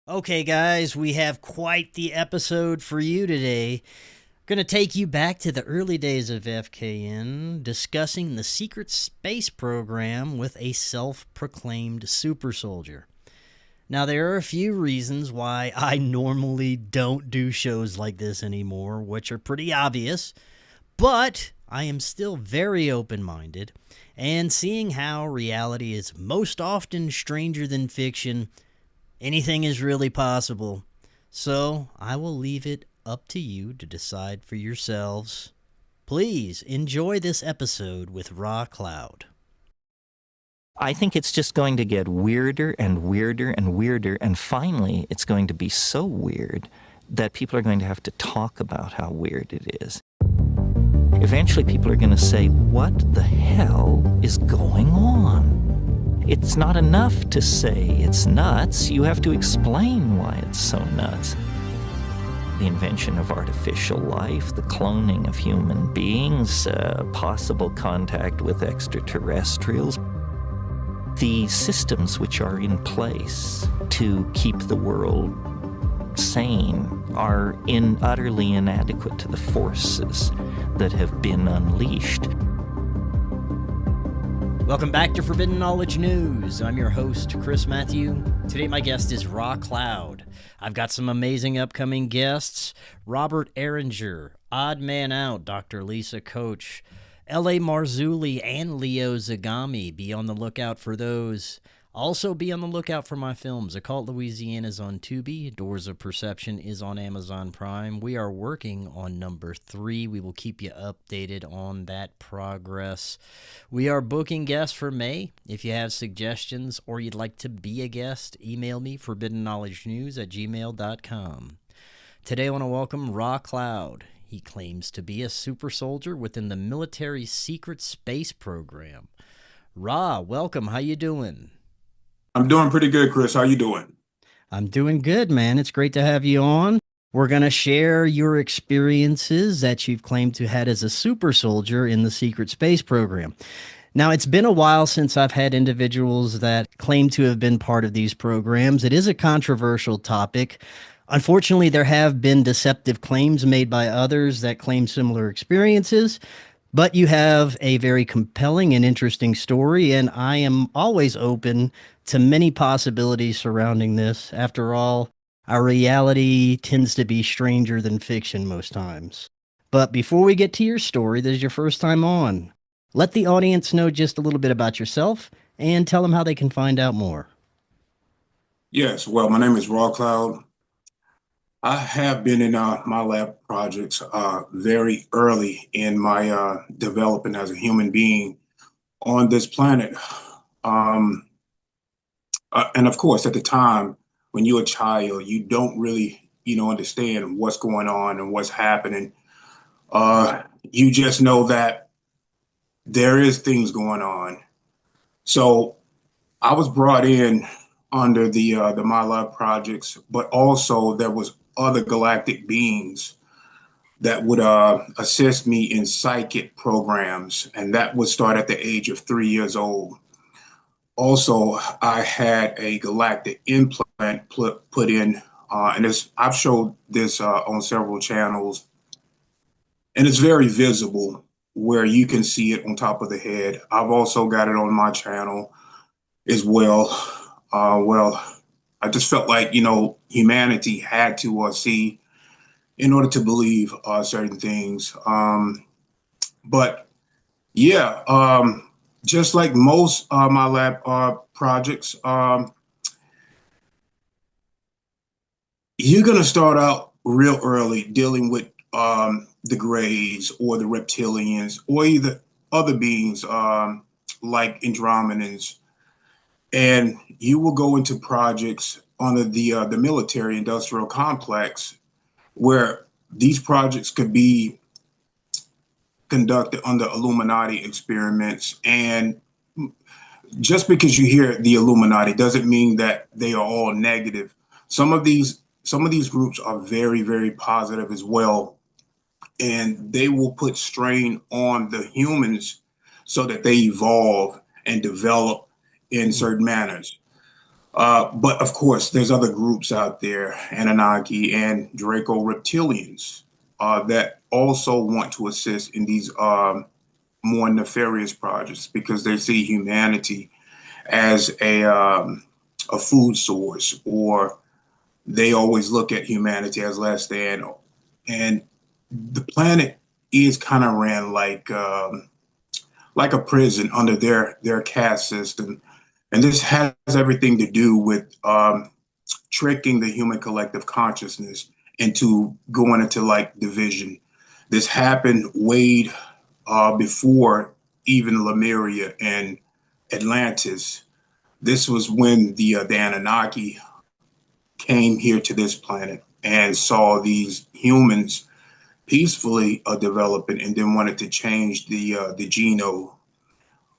Okay, guys, we have quite the episode for you today. Going to take you back to the early days of FKN, discussing the secret space program with a self-proclaimed super soldier. Now, there are a few reasons why I normally don't do shows like this anymore, which are pretty obvious, but I am still very open-minded, and seeing how reality is most often stranger than fiction, anything is really possible. So I will leave it up to you to decide for yourselves. Please enjoy this episode with Raw Cloud. I think it's just going to get weirder and weirder and weirder, and finally it's going to be so weird that people are going to have to talk about how weird it is. Eventually people are going to say, what the hell is going on? It's not enough to say it's nuts. You have to explain why it's so nuts. The invention of artificial life, the cloning of human beings, possible contact with extraterrestrials, the systems which are in place to keep the world sane are utterly inadequate to the forces that have been unleashed. Welcome back to Forbidden Knowledge News. I'm your host, Chris Matthew. Today my guest is Raw Cloud. I've got some amazing upcoming guests. Robert Ehringer, Odd Man Out, Dr. Lisa Coach, L.A. Marzulli, and Leo Zagami. Be on the lookout for those. Also be on the lookout for my films. Occult Louisiana is on Tubi. Doors of Perception is on Amazon Prime. We are working on number 3. We will keep you updated on that progress. We are booking guests for May. If you have suggestions or you'd like to be a guest, email me forbiddenknowledgenews@gmail.com. Today I want to welcome Raw Cloud. He claims to be a super soldier within the military secret space program. Ra, welcome. How you doing? I'm doing pretty good, Chris. How you doing? I'm doing good, man. It's great to have you on. We're going to share your experiences that you've claimed to had as a super soldier in the secret space program. Now, it's been a while since I've had individuals that claim to have been part of these programs. It is a controversial topic. Unfortunately, there have been deceptive claims made by others that claim similar experiences, but you have a very compelling and interesting story, and I am always open to many possibilities surrounding this. After all, our reality tends to be stranger than fiction most times. But before we get to your story, this is your first time on. Let the audience know just a little bit about yourself and tell them how they can find out more. Yes, well, my name is Raw Cloud. I have been in my lab projects very early in my developing as a human being on this planet. And of course, at the time, when you're a child, you don't really, understand what's going on and what's happening. You just know that there is things going on. So I was brought in under the My Lab projects, but also there was other galactic beings that would assist me in psychic programs, and that would start at the age of 3 years old. Also, I had a galactic implant put in, and I've showed this on several channels, and it's very visible where you can see it on top of the head. I've also got it on my channel as well. Well, I just felt like, humanity had to see in order to believe certain things. But yeah, just like most my lab projects, you're going to start out real early dealing with the Greys or the Reptilians or either other beings like Andromedans. And you will go into projects under the military industrial complex where these projects could be conducted under Illuminati experiments. And just because you hear the Illuminati doesn't mean that they are all negative. Some of these groups are very, very positive as well. And they will put strain on the humans so that they evolve and develop in certain manners. But of course, there's other groups out there, Anunnaki and Draco Reptilians, that also want to assist in these more nefarious projects because they see humanity as a food source, or they always look at humanity as less than. And the planet is kind of ran like a prison under their caste system, and this has everything to do with tricking the human collective consciousness into going into like division. This happened way before even Lemuria and Atlantis. This was when the Anunnaki came here to this planet and saw these humans peacefully developing, and then wanted to change the genome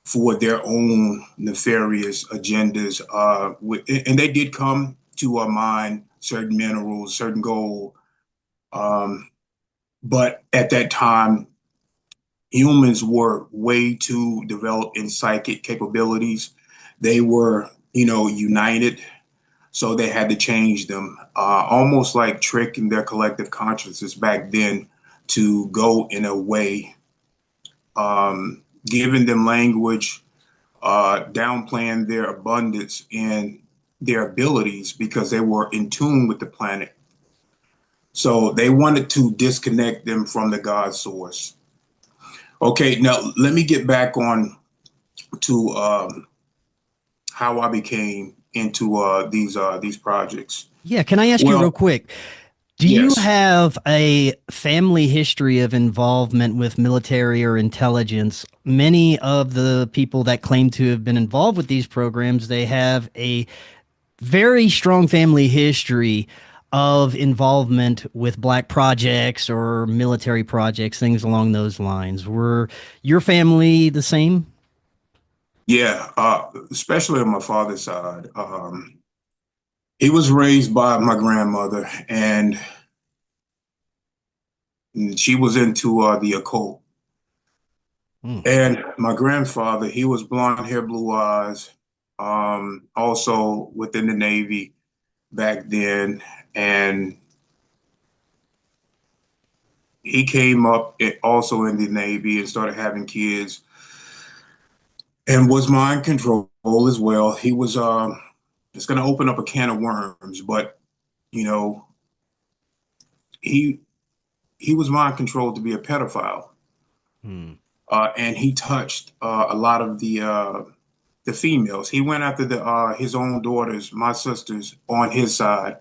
for their own nefarious agendas. And they did come to mine certain minerals, certain gold. But at that time, humans were way too developed in psychic capabilities. They were, united. So they had to change them, almost like tricking their collective consciousness back then to go in a way, giving them language, downplaying their abundance and their abilities because they were in tune with the planet. So they wanted to disconnect them from the God source. Okay, now let me get back on to how I became into these projects. Yeah, can I ask you real Well, quick? Do you yes. have a family history of involvement with military or intelligence? Many of the people that claim to have been involved with these programs, they have a very strong family history of involvement with black projects or military projects, things along those lines. Were your family the same? Yeah, especially on my father's side. He was raised by my grandmother, and she was into the occult. Hmm. And my grandfather, he was blonde hair, blue eyes, also within the Navy back then. And he came up also in the Navy and started having kids and was mind control as well. He was, it's going to open up a can of worms, but, you know, he he was mind controlled to be a pedophile, Hmm. and he touched a lot of the females. He went after the his own daughters, my sisters, on his side.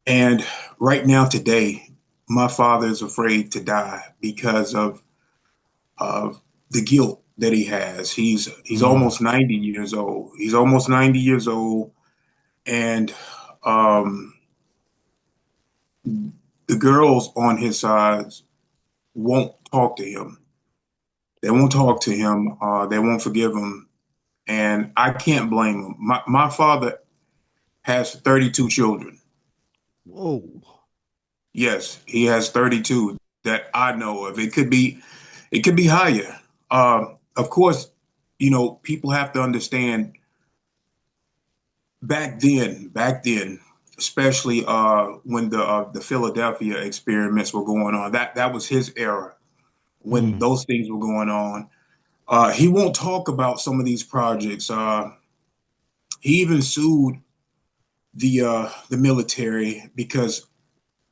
And right now, today, my father is afraid to die because of the guilt that he has. He's Hmm. almost 90 years old. He's almost 90 years old, and um, the girls on his side won't talk to him. They won't talk to him. They won't forgive him, and I can't blame him. My father has 32 children. Whoa. Yes, he has 32 that I know of. It could be higher. Of course, people have to understand back then, especially when the Philadelphia experiments were going on. That was his era when Hmm. those things were going on. He won't talk about some of these projects. He even sued the military because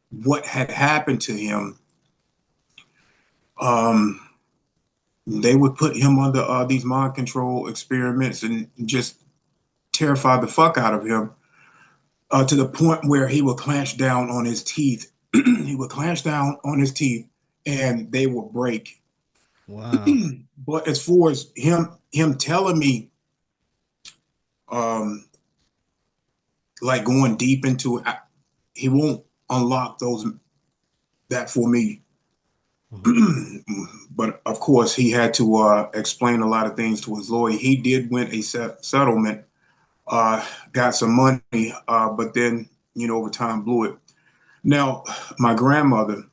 what had happened to him. Um, they would put him under these mind control experiments and just terrify the fuck out of him, to the point where he would clench down on his teeth. He would clench down on his teeth and they would break. Wow. But as far as him telling me, um, like going deep into it, he won't unlock those that for me. Hmm. But of course, he had to explain a lot of things to his lawyer. He did win a settlement, got some money, but then, over time blew it. Now, my grandmother,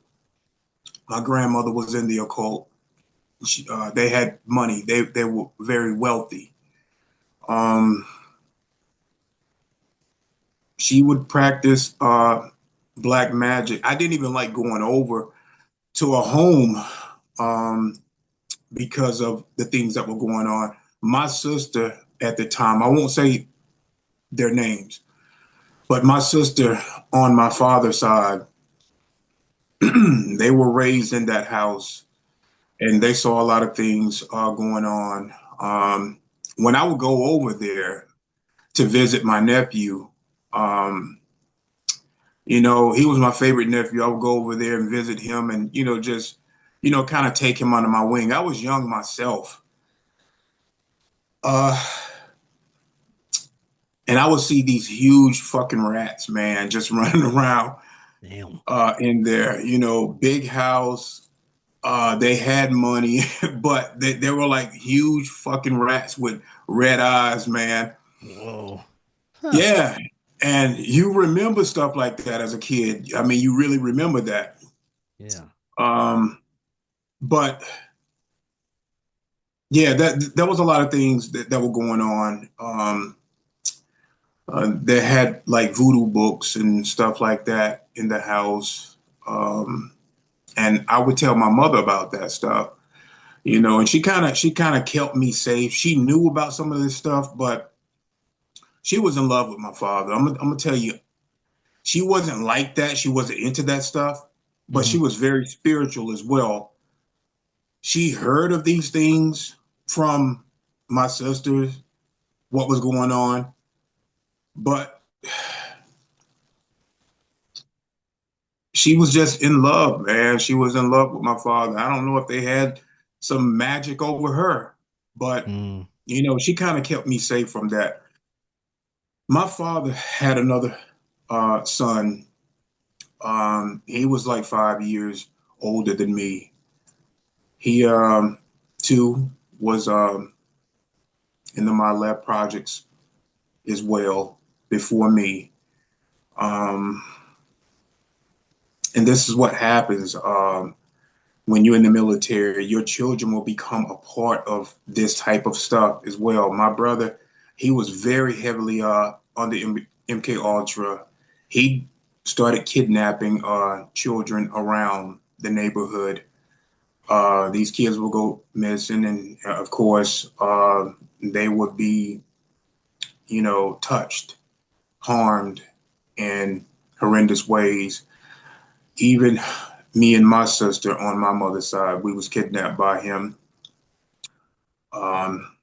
my grandmother was in the occult. They had money. They were very wealthy. Um, she would practice black magic. I didn't even like going over to a home because of the things that were going on. My sister at the time, I won't say their names, but my sister on my father's side, they were raised in that house and they saw a lot of things going on. When I would go over there to visit my nephew, you know, he was my favorite nephew. I would go over there and visit him and, you know, just, you know, kind of take him under my wing. I was young myself. Uh, and I would see these huge fucking rats, man, just running around Damn. in there, you know, big house. They had money, but they were like huge fucking rats with red eyes, man. Whoa. Huh. Yeah. And you remember stuff like that as a kid. I mean, you really remember that. Yeah. But yeah, that there was a lot of things that were going on. They had like voodoo books and stuff like that in the house. And I would tell my mother about that stuff, you know, and she kind of kept me safe. She knew about some of this stuff, but she was in love with my father. I'm gonna tell you, she wasn't like that. She wasn't into that stuff, but Mm-hmm. she was very spiritual as well. She heard of these things from my sisters, what was going on, but she was just in love, man. She was in love with my father. I don't know if they had some magic over her, but Mm. you know, she kind of kept me safe from that. My father had another son. He was like 5 years older than me. He too was in the my lab projects as well before me. Um, and this is what happens when you're in the military. Your children will become a part of this type of stuff as well. My brother, he was very heavily on the MK Ultra. He started kidnapping children around the neighborhood. These kids will go missing, and of course, they would be, you know, touched, harmed in horrendous ways. Even me and my sister on my mother's side, we was kidnapped by him. Um,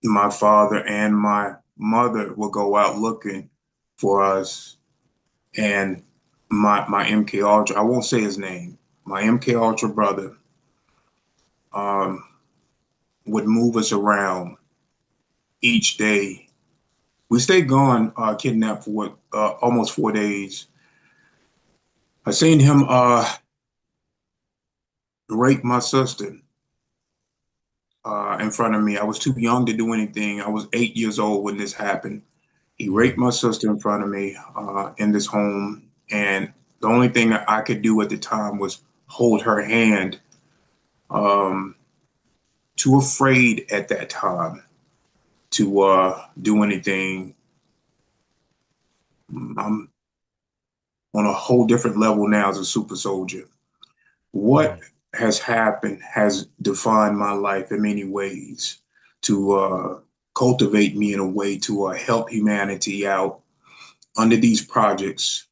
my father and my mother will go out looking for us, and my MK Ultra, I won't say his name, my MK Ultra brother um, would move us around each day. We stayed gone, kidnapped for what, almost 4 days. I seen him rape my sister in front of me. I was too young to do anything. I was 8 years old when this happened. He raped Mm. my sister in front of me in this home. And the only thing that I could do at the time was hold her hand. Um, Too afraid at that time to do anything. I'm on a whole different level now as a super soldier. What Mm. has happened has defined my life in many ways to cultivate me in a way to help humanity out under these projects,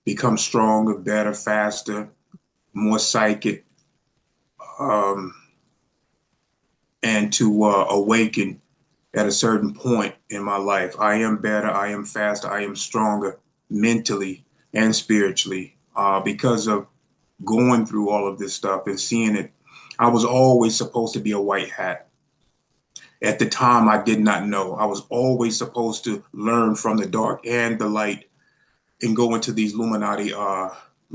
become stronger, better, faster, more psychic, um, and to awaken at a certain point in my life. I am better, I am faster, I am stronger mentally and spiritually because of going through all of this stuff and seeing it. I was always supposed to be a white hat. At the time, I did not know. I was always supposed to learn from the dark and the light and go into these Illuminati,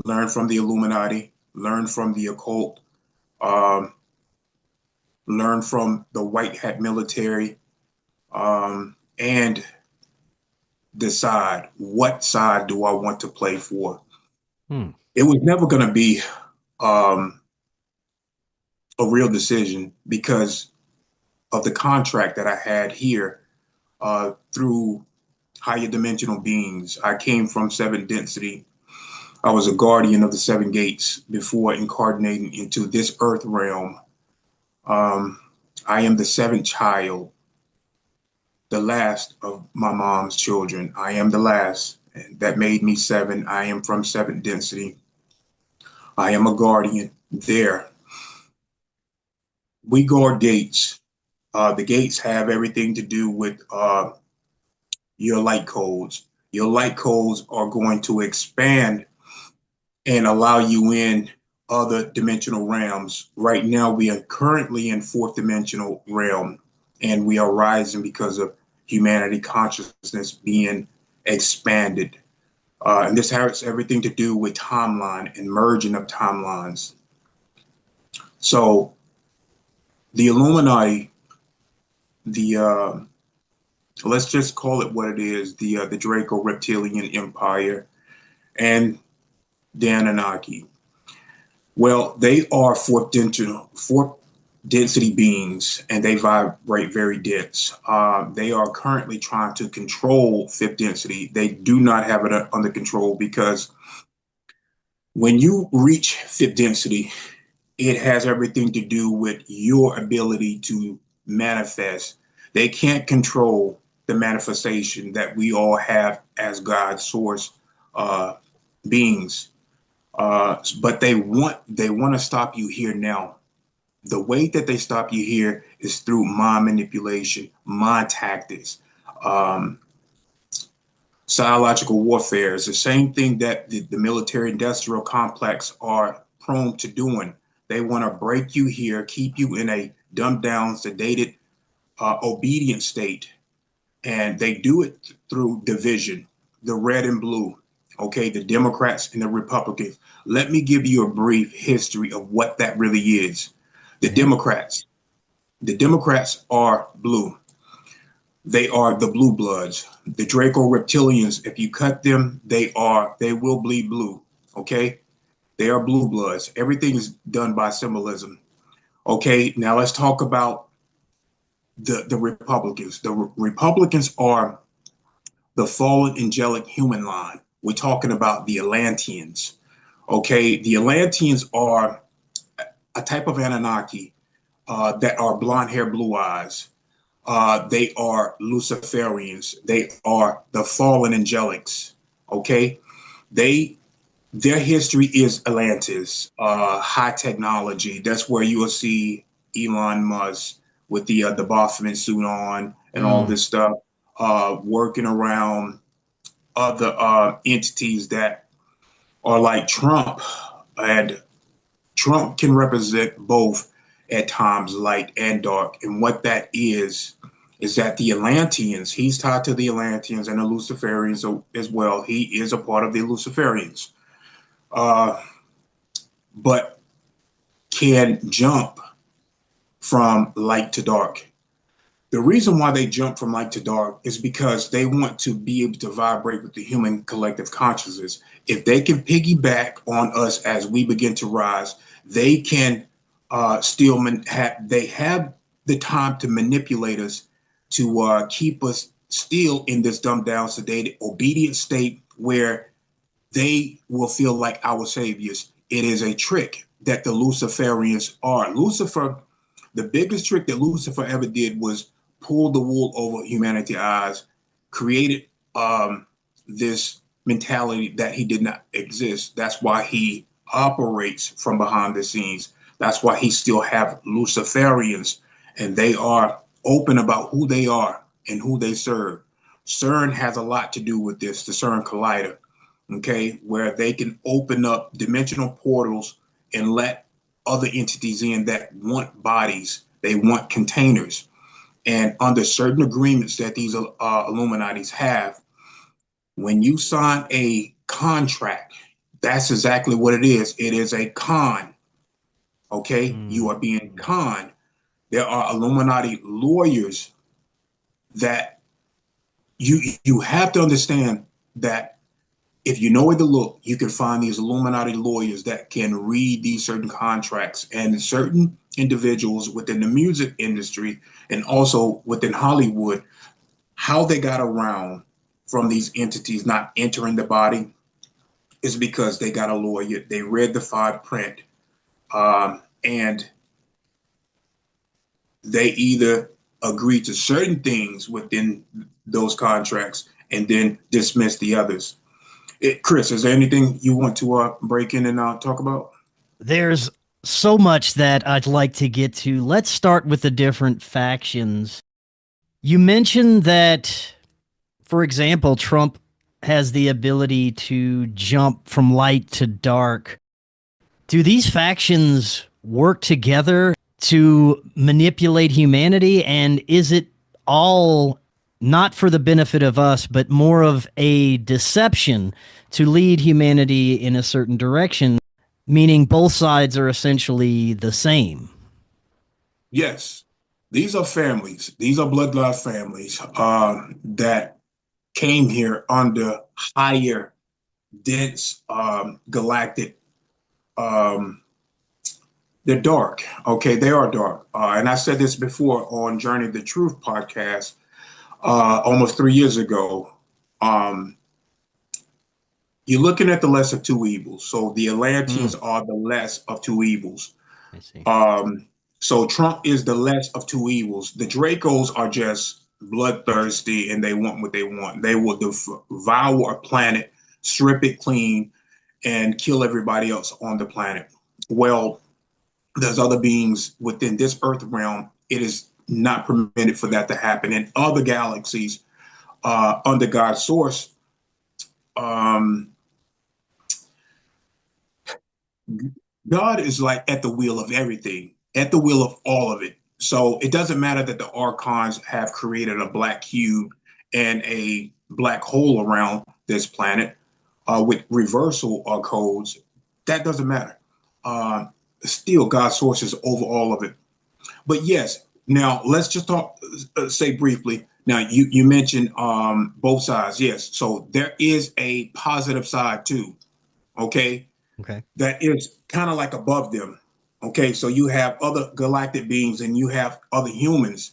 learn from the Illuminati, learn from the occult, um, learn from the white hat military, and decide what side do I want to play for. Mm. It was never going to be um, a real decision because of the contract that I had here through higher dimensional beings. I came from 7th density. I was a guardian of the 7 gates before incarnating into this earth realm. I am the 7th child, the last of my mom's children. I am the last. And that made me 7. I am from 7th density. I am a guardian there. We guard gates. The gates have everything to do with your light codes. Your light codes are going to expand and allow you in other dimensional realms. Right now, we are currently in 4th dimensional realm, and we are rising because of humanity consciousness being expanded. And this has everything to do with timeline and merging of timelines. So the Illuminati, let's just call it what it is, the Draco Reptilian Empire and the Anunnaki. Well, they are 4th density beings, and they vibrate very dense. They are currently trying to control 5th density. They do not have it under control, because when you reach 5th density, it has everything to do with your ability to manifest. They can't control the manifestation that we all have as God's source beings. But they want to stop you here now. The way that they stop you here is through mind manipulation, mind tactics, psychological warfare. Is the same thing that the military industrial complex are prone to doing. They want to break you here, keep you in a dumbed down, sedated, obedient state. And they do it through division, the red and blue. Okay, the Democrats and the Republicans. Let me give you a brief history of what that really is. The Democrats are blue. They are the blue bloods. The Draco Reptilians, if you cut them, they will bleed blue. Okay, they are blue bloods. Everything is done by symbolism. Okay, now let's talk about the Republicans. The Republicans are the fallen angelic human line. We're talking about the Atlanteans. Okay, the Atlanteans are a type of Anunnaki that are blonde hair, blue eyes. They are Luciferians. They are the fallen angelics. Okay, their history is Atlantis, high technology. That's where you will see Elon Musk with the Bosman suit on and all this stuff, working around other entities that are like Trump. And Trump can represent both at times, light and dark. And what that is that the Atlanteans, he's tied to the Atlanteans and the Luciferians as well. He is a part of the Luciferians, but can jump from light to dark. The reason why they jump from light to dark is because they want to be able to vibrate with the human collective consciousness. If they can piggyback on us as we begin to rise, they can they have the time to manipulate us, to keep us still in this dumbed down, sedated, obedient state where they will feel like our saviors. It is a trick that the Luciferians are. Lucifer, the biggest trick that Lucifer ever did was pull the wool over humanity's eyes, created this mentality that he did not exist. That's why he operates from behind the scenes. That's why he still have Luciferians, and they are open about who they are and who they serve. CERN has a lot to do with this, the CERN Collider, okay, where they can open up dimensional portals and let other entities in that want bodies, they want containers. And under certain agreements that these Illuminatis have, when you sign a contract, that's exactly what it is. It is a con. Okay, you are being conned. There are Illuminati lawyers that you have to understand that if you know where to look, you can find these Illuminati lawyers that can read these certain contracts, and certain individuals within the music industry and also within Hollywood, how they got around from these entities not entering the body is because they got a lawyer. They read the fine print, and they either agree to certain things within those contracts and then dismiss the others. Chris, is there anything you want to break in and talk about? There's so much that I'd like to get to. Let's start with the different factions. You mentioned that, for example, Trump has the ability to jump from light to dark. Do these factions work together to manipulate humanity? And is it all not for the benefit of us, but more of a deception to lead humanity in a certain direction, meaning both sides are essentially the same? Yes, these are families. These are bloodline families that came here under higher, dense, galactic. They're dark. Okay, they are dark. And I said this before on Journey of the Truth podcast almost 3 years ago. You're looking at the less of two evils. So the Atlanteans are the less of two evils. I see. So Trump is the less of two evils. The Dracos are just bloodthirsty and they want what they want. They will devour a planet, strip it clean, and kill everybody else on the planet. Well, there's other beings within this Earth realm. It is not permitted for that to happen. In other galaxies, under God's source, God is like at the wheel of everything, at the wheel of all of it. So it doesn't matter that the archons have created a black cube and a black hole around this planet with reversal codes. That doesn't matter. Still, God's source is over all of it. But yes, now let's just talk, say briefly. Now you mentioned both sides. Yes, so there is a positive side too. Okay. Okay. That is kind of like above them. Okay, so you have other galactic beings and you have other humans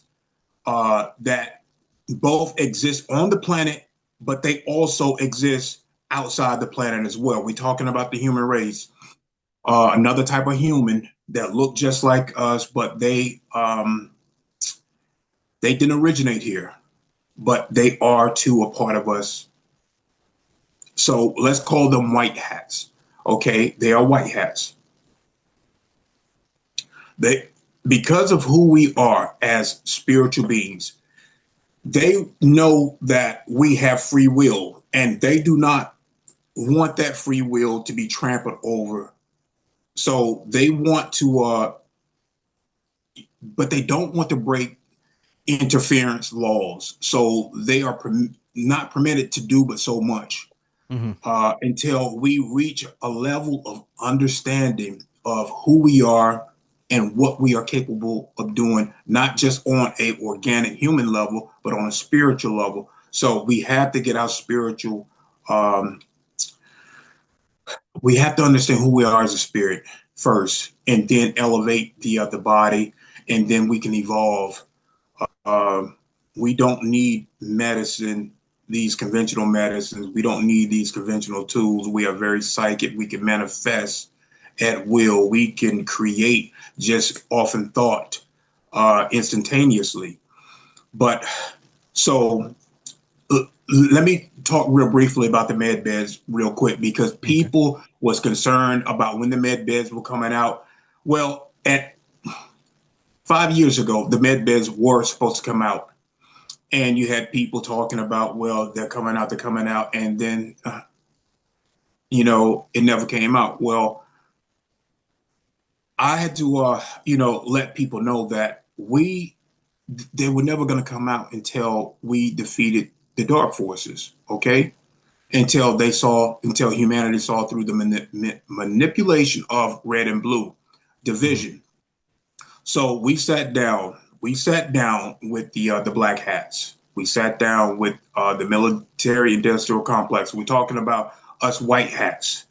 that both exist on the planet, but they also exist outside the planet as well. We're talking about the human race, another type of human that look just like us, but they didn't originate here, but they are too a part of us. So let's call them white hats. Okay, they are white hats. They, because of who we are as spiritual beings, they know that we have free will, and they do not want that free will to be trampled over. So they want to, but they don't want to break interference laws. So they are not permitted to do but so much. Until we reach a level of understanding of who we are and what we are capable of doing, not just on a organic human level, but on a spiritual level. So we have to get our spiritual, we have to understand who we are as a spirit first, and then elevate the other body, and then we can evolve. We don't need medicine, these conventional medicines. We don't need these conventional tools. We are very psychic. We can manifest at will. We can create just often thought instantaneously. But so let me talk real briefly about the med beds real quick, because people was concerned about when the med beds were coming out. Well, at 5 years ago, the med beds were supposed to come out. And you had people talking about, well, they're coming out. And then, it never came out. Well, I had to, let people know that they were never going to come out until we defeated the dark forces. Okay. Until humanity saw through the manipulation of red and blue division. So we sat down with the black hats. We sat down with the military industrial complex. We're talking about us white hats.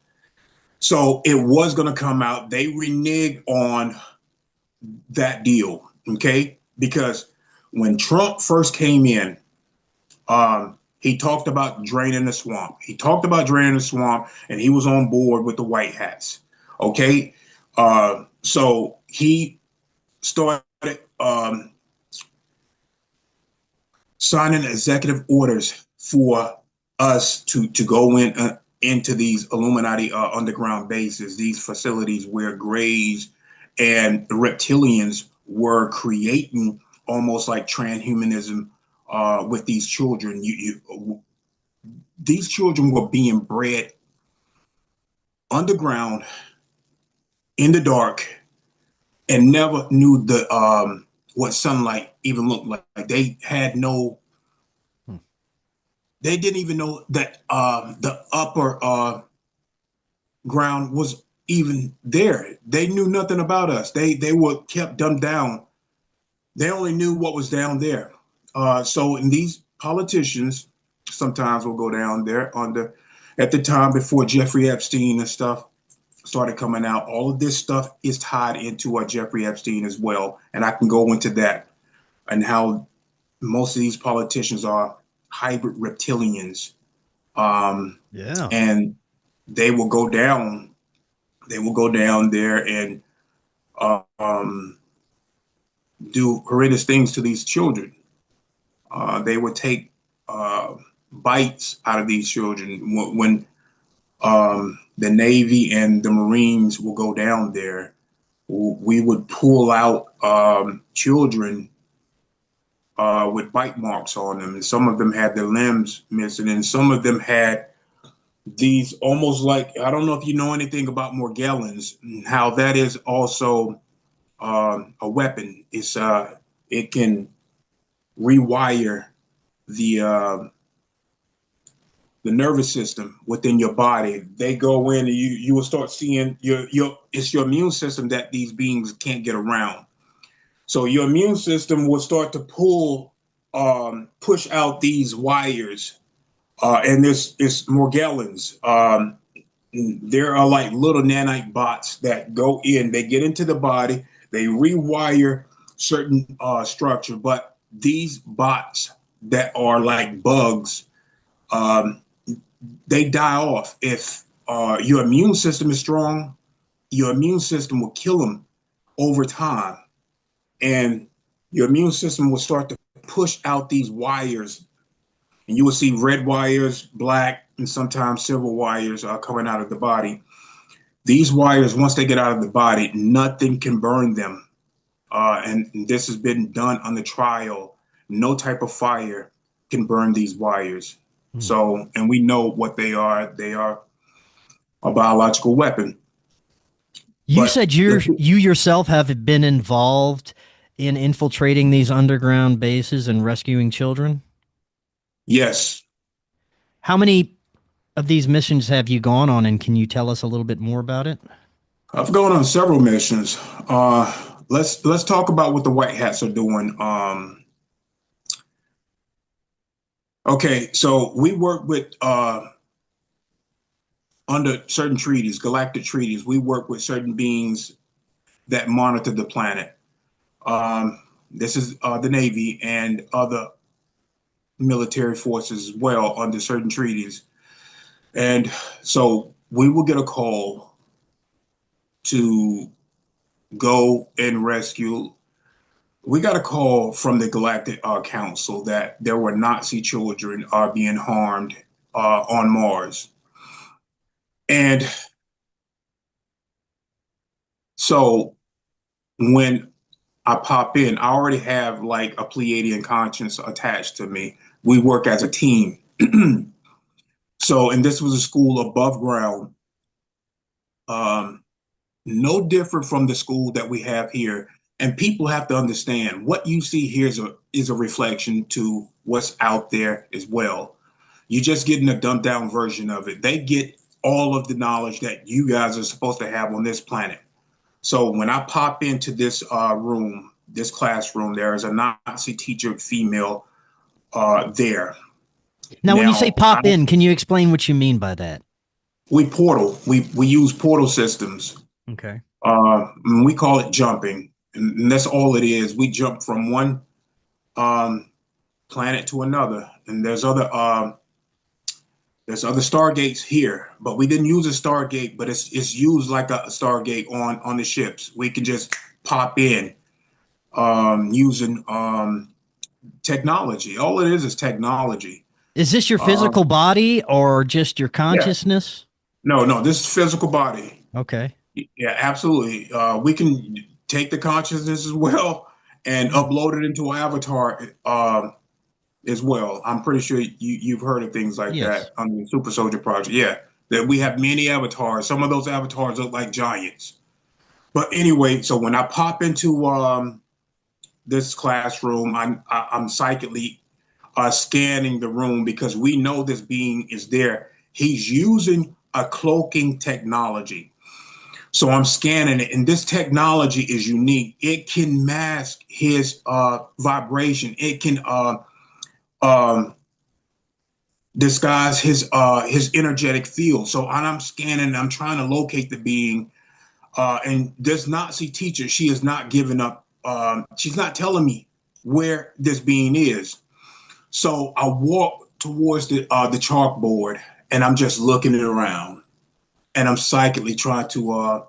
So it was going to come out. They reneged on that deal. Okay. Because when Trump first came in, He talked about draining the swamp. He talked about draining the swamp, and he was on board with the white hats. Okay. So he started signing executive orders for us to go into these Illuminati underground bases, these facilities where Greys and the Reptilians were creating almost like transhumanism with these children. These children were being bred underground in the dark and never knew the what sunlight even looked like. They had no, they didn't even know that the upper ground was even there. They knew nothing about us. They were kept dumbed down. They only knew what was down there. So in these politicians sometimes will go down there at the time before Jeffrey Epstein and stuff started coming out. All of this stuff is tied into Jeffrey Epstein as well. And I can go into that and how most of these politicians are hybrid reptilians. Yeah. And they will go down there and do horrendous things to these children. They would take bites out of these children when the Navy and the Marines will go down there. We would pull out children with bite marks on them, and some of them had their limbs missing, and some of them had these almost like, I don't know if you know anything about Morgellons, how that is also a weapon. It can rewire the nervous system within your body. They go in and you will start seeing it's your immune system that these beings can't get around. So your immune system will start to push out these wires. And it's Morgellons. There are like little nanite bots that go in, they get into the body, they rewire certain structure, but these bots that are like bugs, they die off. If your immune system is strong, your immune system will kill them over time. And your immune system will start to push out these wires. And you will see red wires, black, and sometimes silver wires coming out of the body. These wires, once they get out of the body, nothing can burn them. And this has been done on the trial. No type of fire can burn these wires. So, and we know what they are. They are a biological weapon. You said you yourself have been involved in infiltrating these underground bases and rescuing children? Yes. How many of these missions have you gone on, and can you tell us a little bit more about it? I've gone on several missions. Let's talk about what the white hats are doing. Okay, so we work with under certain treaties, galactic treaties. We work with certain beings that monitor the planet. This is the Navy and other military forces as well under certain treaties. And so we will get a call to go and rescue. We got a call from the Galactic Council that there were Nazi children being harmed on Mars. And so when I pop in, I already have like a Pleiadian conscience attached to me. We work as a team. So, and this was a school above ground, no different from the school that we have here. And people have to understand what you see here is a reflection to what's out there as well. You're just getting a dumbed down version of it. They get all of the knowledge that you guys are supposed to have on this planet. So when I pop into this room, this classroom, there is a Nazi teacher, female, there. Now, when you say pop in, can you explain what you mean by that? We portal. We use portal systems. Okay. We call it jumping, and that's all it is. We jump from one planet to another, and there's other stargates here, but we didn't use a stargate, but it's used like a stargate on the ships. We can just pop in using technology. All it is technology. Is this your physical body or just your Yeah. consciousness? No, this is physical body. Okay. Yeah, absolutely. We can take the consciousness as well and upload it into an avatar as well. I'm pretty sure you've heard of things like Yes. that on the Super Soldier project. Yeah, that we have many avatars. Some of those avatars look like giants. But anyway, so when I pop into this classroom, I'm psychically scanning the room because we know this being is there. He's using a cloaking technology. So I'm scanning it, and this technology is unique. It can mask his vibration. It can um, disguise his energetic field. So I'm scanning, I'm trying to locate the being. And this Nazi teacher, she is not giving up. She's not telling me where this being is. So I walk towards the chalkboard, and I'm just looking it around, and I'm psychically trying to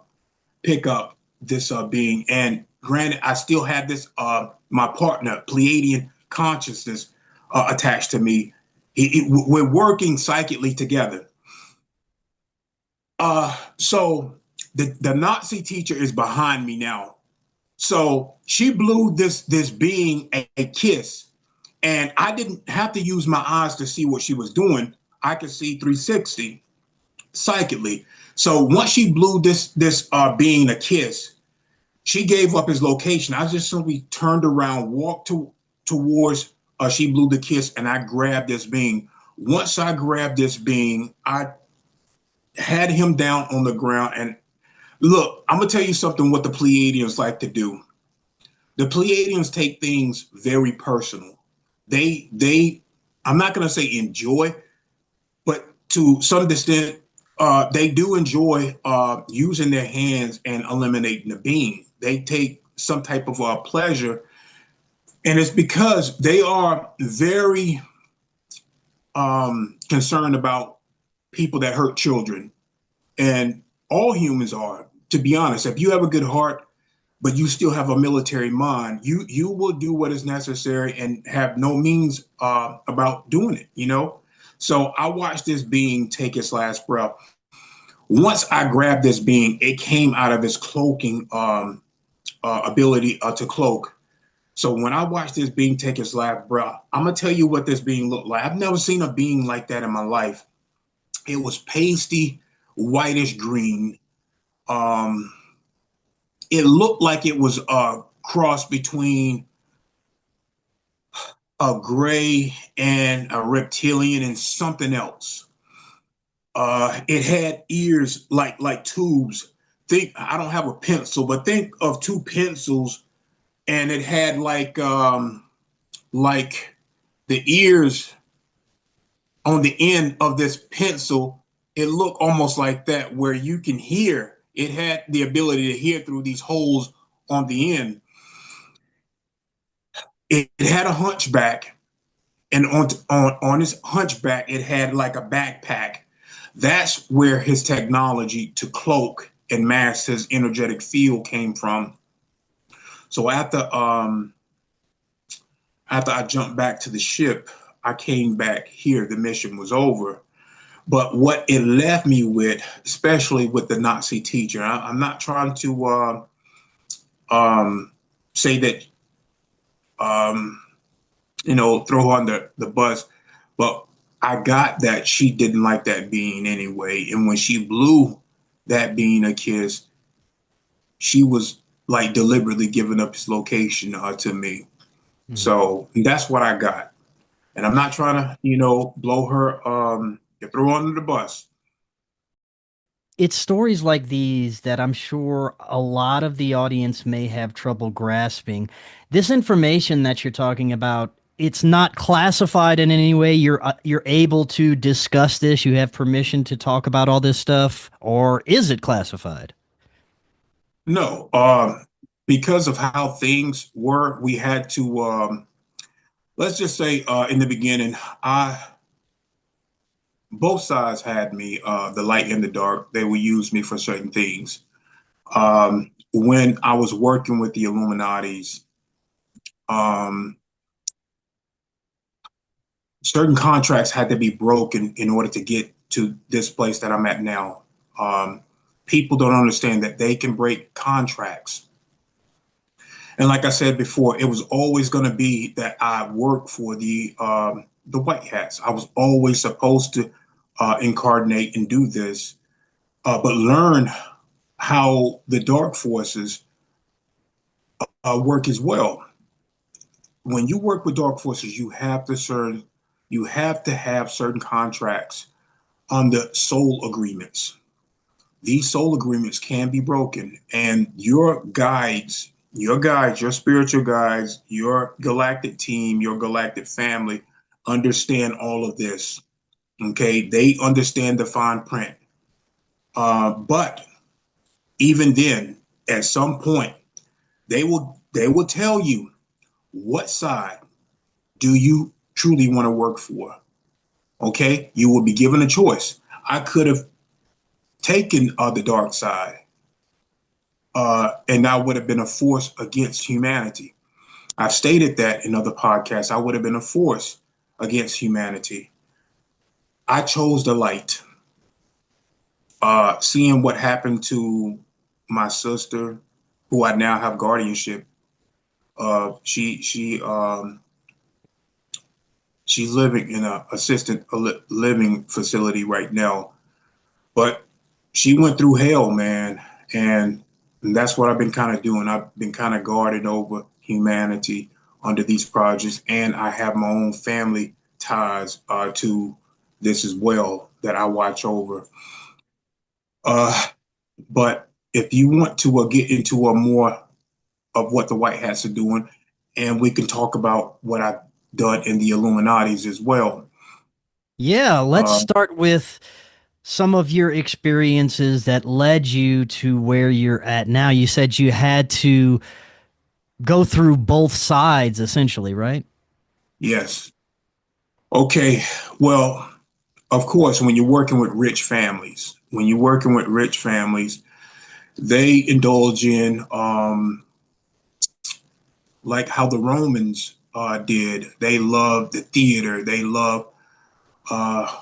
pick up this being. And granted, I still have this my partner, Pleiadian consciousness, attached to me. We're working psychically together. So the Nazi teacher is behind me now. So she blew this being a kiss, and I didn't have to use my eyes to see what she was doing. I could see 360 psychically. So once she blew this being a kiss, she gave up his location. I just simply turned around, walked towards. She blew the kiss, and I grabbed this being. Once I grabbed this being, I had him down on the ground. And look, I'm gonna tell you something. What the Pleiadians like to do. The Pleiadians take things very personal. They I'm not gonna say enjoy, but to some extent, they do enjoy using their hands and eliminating the being. They take some type of pleasure, and it's because they are very concerned about people that hurt children, and all humans are. To be honest, if you have a good heart, but you still have a military mind, you will do what is necessary and have no means about doing it. You know. So I watched this being take its last breath. Once I grabbed this being, it came out of its cloaking ability to cloak. So when I watched this being take its last breath, I'm gonna tell you what this being looked like. I've never seen a being like that in my life. It was pasty, whitish green. It looked like it was a cross between a gray and a reptilian and something else. It had ears like tubes. I don't have a pencil, but think of two pencils, and it had like the ears on the end of this pencil. It looked almost like that, where you can hear. It had the ability to hear through these holes on the end. It had a hunchback, and on his hunchback, it had like a backpack. That's where his technology to cloak and mask his energetic field came from. So after I jumped back to the ship, I came back here. The mission was over. But what it left me with, especially with the Nazi teacher, I'm not trying to say that, throw her under the bus, but I got that she didn't like that being anyway. And when she blew that being a kiss, she was like deliberately giving up his location to me. Mm-hmm. So that's what I got. And I'm not trying to, blow her, throw her under the bus. It's stories like these that I'm sure a lot of the audience may have trouble grasping. This information that you're talking about, it's not classified in any way. You're able to discuss this. You have permission to talk about all this stuff, or is it classified? No, because of how things were, we had to let's just say in the beginning, I both sides had me, the light and the dark. They would use me for certain things. When I was working with the Illuminatis, um, certain contracts had to be broken in order to get to this place that I'm at now. Um, People don't understand that they can break contracts. And like I said before, it was always going to be that I worked for the white hats. I was always supposed to incarnate and do this, but learn how the dark forces work as well. When you work with dark forces, you have to have certain contracts under soul agreements. These soul agreements can be broken, and your spiritual guides, your galactic team, your galactic family understand all of this. Okay, they understand the fine print. But even then, at some point, they will tell you what side do you truly want to work for. Okay, you will be given a choice. I could have taken the dark side, and I would have been a force against humanity. I've stated that in other podcasts. I would have been a force against humanity. I chose the light. Seeing what happened to my sister, who I now have guardianship. She's living in a assisted living facility right now, but she went through hell, man, and that's what I've been kind of doing. I've been kind of guarding over humanity under these projects, and I have my own family ties to this as well that I watch over. Uh, but if you want to get into a more of what the white hats are doing, and we can talk about what I've done in the Illuminatis as well. Yeah, let's Uh, start with some of your experiences that led you to where you're at now. You said you had to go through both sides essentially, right? yes. Okay. Well, of course, when you're working with rich families, they indulge in like how the Romans did. They love the theater. They love uh,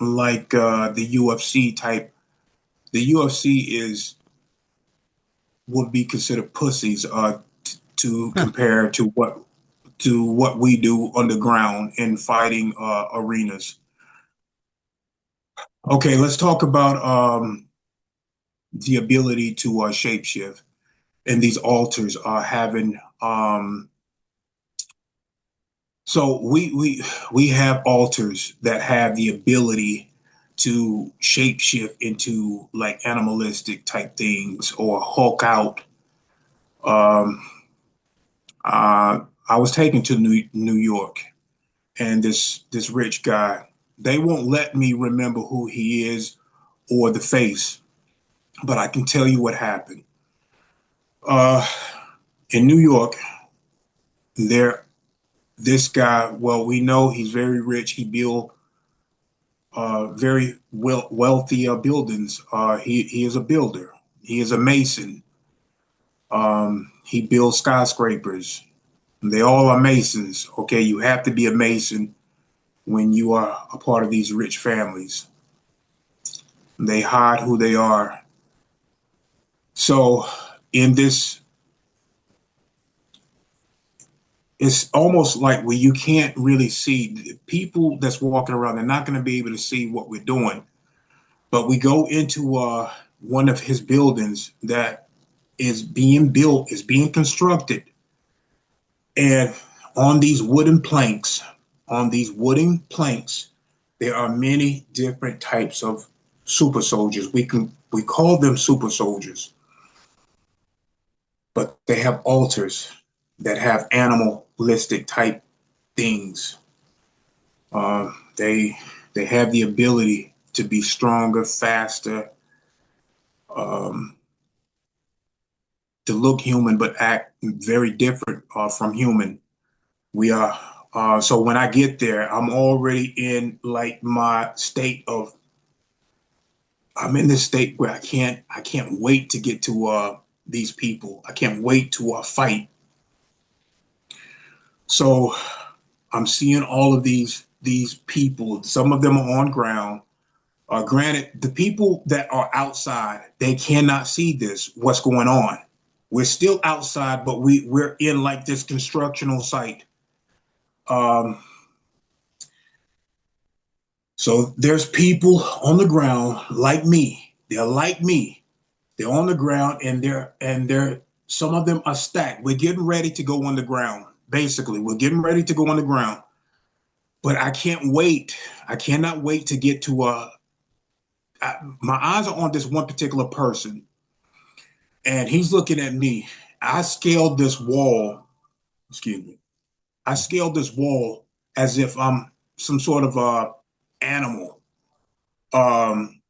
the UFC type. The UFC is would be considered pussies to compare to what we do underground in fighting arenas. Okay, let's talk about the ability to shapeshift, and these altars are having so we have altars that have the ability to shapeshift into like animalistic type things or hulk out. um I was taken to New York, and this rich guy, they won't let me remember who he is or the face, but I can tell you what happened. uh in New York, there this guy, well, we know he's very rich. He built very wealthy buildings. He is a builder. He is a mason. He builds skyscrapers. They all are masons. Okay, you have to be a mason when you are a part of these rich families. They hide who they are. So in this, it's almost like where you can't really see people that's walking around. They're not going to be able to see what we're doing. But we go into one of his buildings that is being built, is being constructed. And on these wooden planks, there are many different types of super soldiers. We call them super soldiers, but they have altars that have animalistic type things. They have the ability to be stronger, faster, um, to look human but act very different from human. We are. So when I get there, I'm already in like my state of. I'm in this state where I can't wait to get to these people. I can't wait to fight. So I'm seeing all of these people. Some of them are on ground. Granted, the people that are outside, they cannot see this, what's going on. We're still outside, but we're in like this constructional site. Um, so there's people on the ground like me. They're like me. They're on the ground and they're some of them are stacked. We're getting ready to go on the ground. Basically, we're getting ready to go on the ground. But I can't wait. I cannot wait to get to my eyes are on this one particular person, and he's looking at me. I scaled this wall, excuse me. I scaled this wall as if I'm some sort of animal. Um,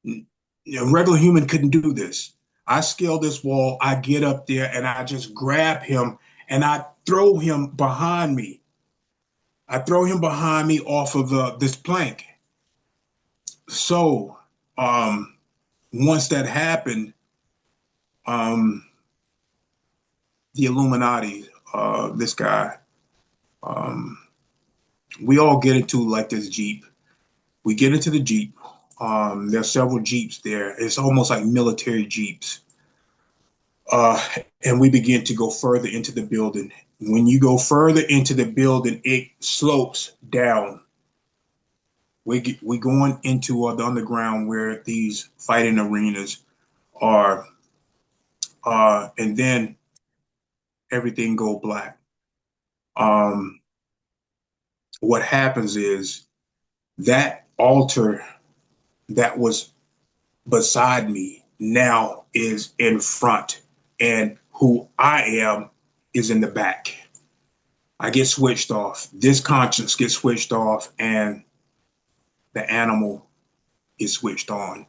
a regular human couldn't do this. I scale this wall, I get up there and I just grab him and I throw him behind me. I throw him behind me off of this plank. So once that happened, um, the Illuminati, this guy, um, we all get into like this Jeep. We get into the Jeep. There's several Jeeps there. It's almost like military Jeeps. And we begin to go further into the building. When you go further into the building, it slopes down. We going into the underground where these fighting arenas are, and then everything go black. Um, what happens is that altar that was beside me now is in front, and who I am is in the back. I get switched off. This conscience gets switched off, and the animal is switched on.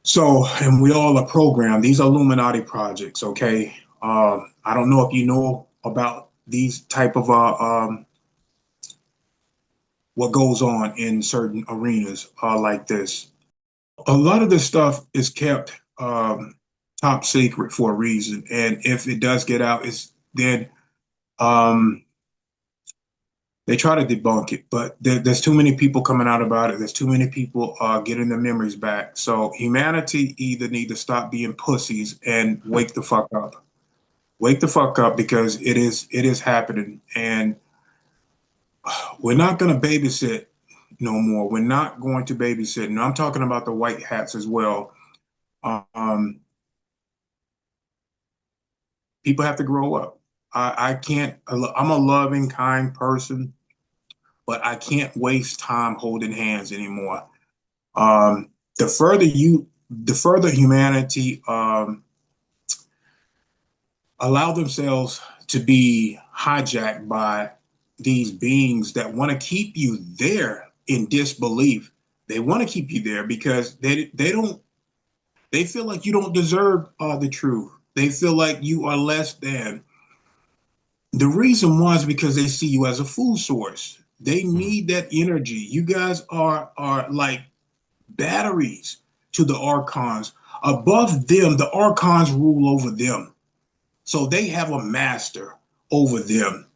So, and we all are programmed. These are Illuminati projects, okay? I don't know if you know about these type of what goes on in certain arenas like this. A lot of this stuff is kept top secret for a reason, and if it does get out, it's then um, they try to debunk it, but there's too many people coming out about it. There's too many people getting their memories back. So humanity either need to stop being pussies and wake the fuck up. Wake the fuck up, because it is happening, and we're not going to babysit no more. We're not going to babysit. And I'm talking about the white hats as well. Um, People have to grow up. I can't, I'm a loving, kind person, but I can't waste time holding hands anymore. Um, the further humanity allow themselves to be hijacked by these beings that want to keep you there in disbelief. They want to keep you there because they feel like you don't deserve the truth. They feel like you are less than. The reason was because they see you as a food source. They need that energy. You guys are like batteries to the archons. Above them, the archons rule over them. So they have a master over them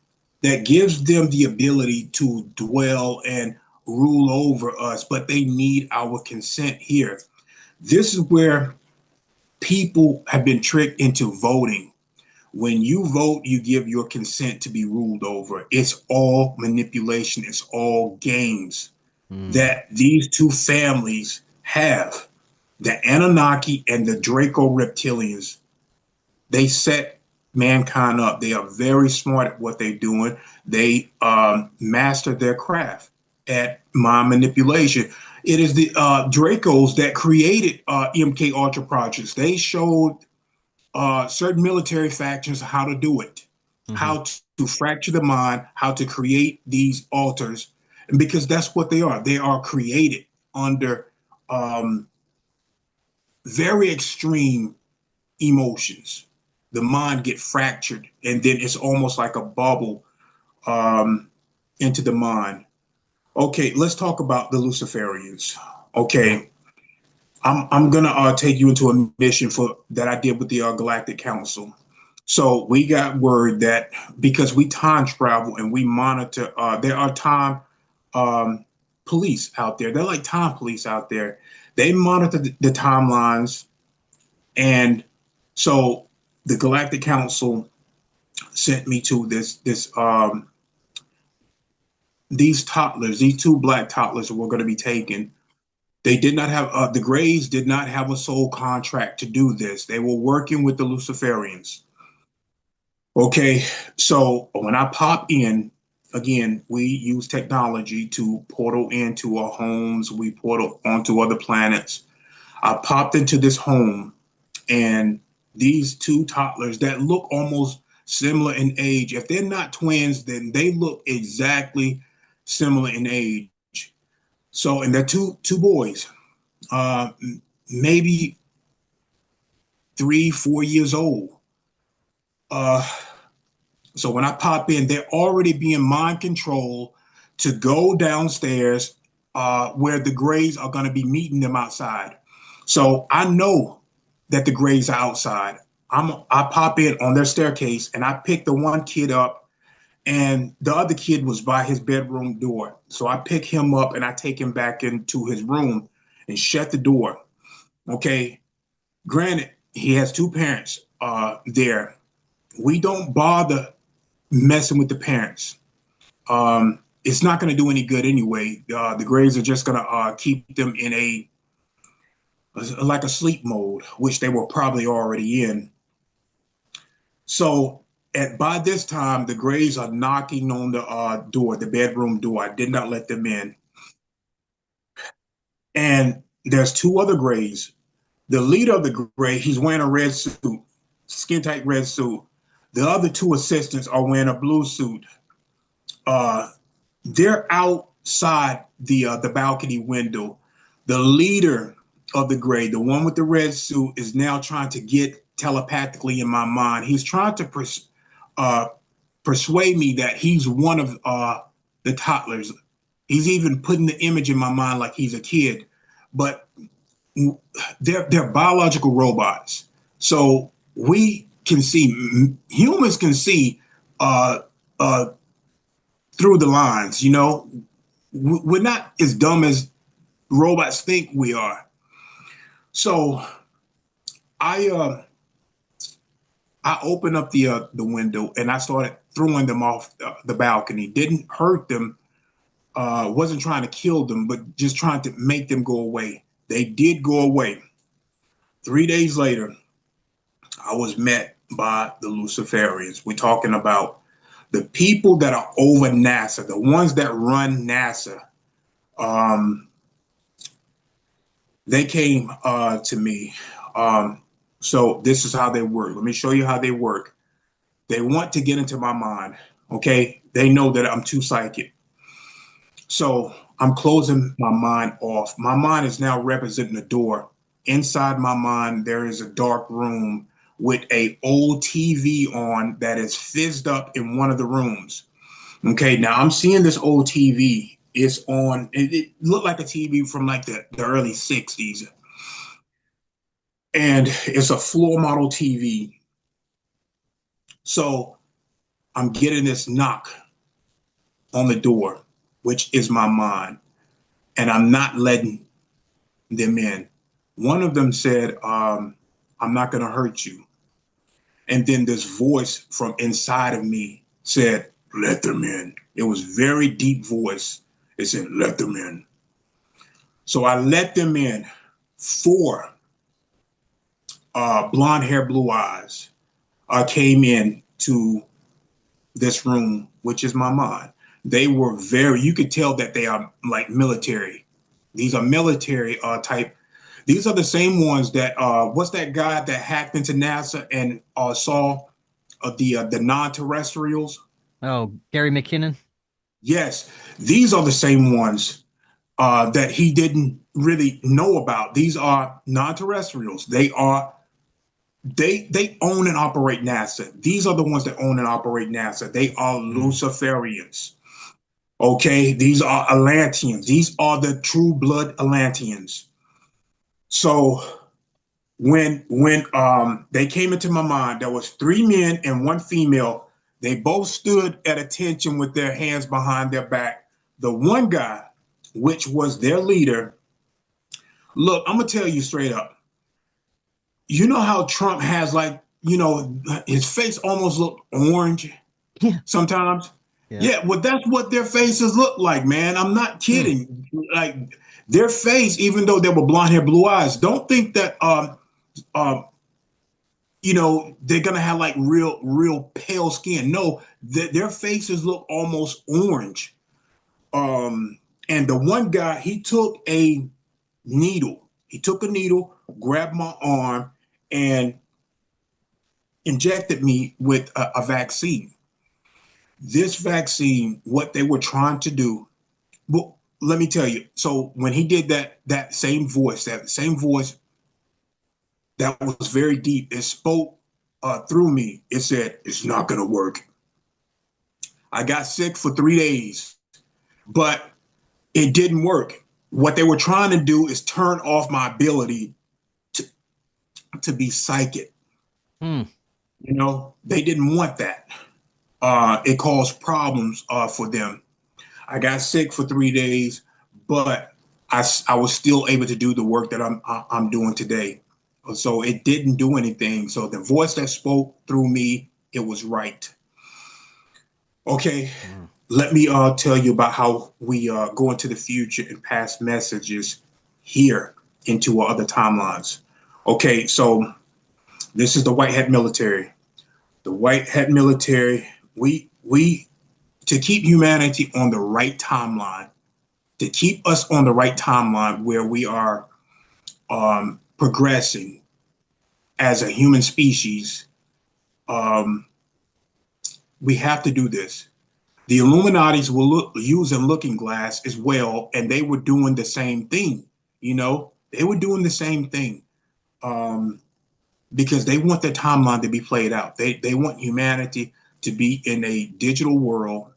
that gives them the ability to dwell and rule over us, but they need our consent here. This is where people have been tricked into voting. When you vote, you give your consent to be ruled over. It's all manipulation. It's all games that these two families have. The Anunnaki and the Draco Reptilians. They set mankind up. They are very smart at what they're doing. They master their craft at mind manipulation. It is the Dracos that created MK Ultra projects. They showed certain military factions how to do it, how to fracture the mind, how to create these altars, and because that's what they are. They are created under very extreme emotions. the mind get fractured, and then it's almost like a bubble into the mind. Okay, let's talk about the Luciferians. Okay, I'm gonna take you into a mission for that I did with the Galactic Council. So we got word that because we time travel and we monitor, there are time police out there. They're like time police out there. They monitor the timelines, and so the Galactic Council sent me to these toddlers, these two black toddlers were going to be taken. They did not have the Greys did not have a sole contract to do this. They were working with the Luciferians. Okay, so when I pop in, again, we use technology to portal into our homes. We portal onto other planets. I popped into this home, and these two toddlers that look almost similar in age, if they're not twins, then they look exactly similar in age. So, and they're two boys, maybe 3-4 years old. So when I pop in, they're already being mind controlled to go downstairs where the Greys are going to be meeting them outside. So I know that the Greys are outside. I pop in on their staircase, and I pick the one kid up, and the other kid was by his bedroom door. So I pick him up and I take him back into his room and shut the door. Okay. Granted, he has two parents there. We don't bother messing with the parents. It's not going to do any good anyway. The Greys are just going to keep them in like a sleep mode, which they were probably already in. So by this time, the Greys are knocking on the door, the bedroom door. I did not let them in. And there's two other Greys. The leader of the Grey, he's wearing a red suit, skin tight red suit. The other two assistants are wearing a blue suit. They're outside the balcony window. The leader of the Grey, the one with the red suit, is now trying to get telepathically in my mind. He's trying to persuade me that he's one of the toddlers. He's even putting the image in my mind like he's a kid, but they're biological robots. So we can see, humans can see through the lines, you know. We're not as dumb as robots think we are. So I opened up the window and I started throwing them off the balcony. Didn't hurt them, wasn't trying to kill them, but just trying to make them go away. They did go away. 3 days later, I was met by the Luciferians. We're talking about the people that are over NASA, the ones that run NASA. They came to me. So this is how they work. Let me show you how they work. They want to get into my mind, okay? They know that I'm too psychic. So I'm closing my mind off. My mind is now representing a door. Inside my mind, there is a dark room with a old TV on that is fizzed up in one of the rooms. Okay, now I'm seeing this old TV. It's on, it looked like a TV from like the early 60s. And it's a floor model TV. So I'm getting this knock on the door, which is my mind, and I'm not letting them in. One of them said, I'm not going to hurt you. And then this voice from inside of me said, let them in. It was very deep voice. It said, let them in. So I let them in. 4 blonde hair, blue eyes came in to this room, which is my mind. They were you could tell that they are like military. These are military type. These are the same ones that, what's that guy that hacked into NASA and saw the non-terrestrials? Oh, Gary McKinnon? Yes, these are the same ones that he didn't really know about. These are non-terrestrials. They are they own and operate NASA. These are the ones that own and operate NASA. They are Luciferians. Okay, these are Atlanteans. These are the true blood Atlanteans. So when they came into my mind, there was 3 men and 1 female. They both stood at attention with their hands behind their back. The one guy, which was their leader, look, I'm gonna tell you straight up. You know how Trump has, like, you know, his face almost look orange sometimes? Yeah, well, that's what their faces look like, man. I'm not kidding. Like, their face, even though they were blonde hair, blue eyes, don't think that you know, they're gonna have like real pale skin. No, their faces look almost orange. And the one guy, he took a needle. He took a needle, grabbed my arm, and injected me with a vaccine. This vaccine, what they were trying to do, well, let me tell you. So when he did that same voice that was very deep, it spoke through me. It said, "It's not gonna work." I got sick for 3 days, but it didn't work. What they were trying to do is turn off my ability to be psychic. You know, they didn't want that. It caused problems for them. I got sick for 3 days, but I was still able to do the work that I'm doing today. So it didn't do anything. So the voice that spoke through me, it was right. Okay, let me tell you about how we go into the future and pass messages here into other timelines. Okay, so this is the white hat military. The white hat military, we to keep humanity on the right timeline, to keep us on the right timeline where we are progressing as a human species, we have to do this. The Illuminatis will use a looking glass as well, and they were doing the same thing. You know, they were doing the same thing because they want their timeline to be played out. They want humanity to be in a digital world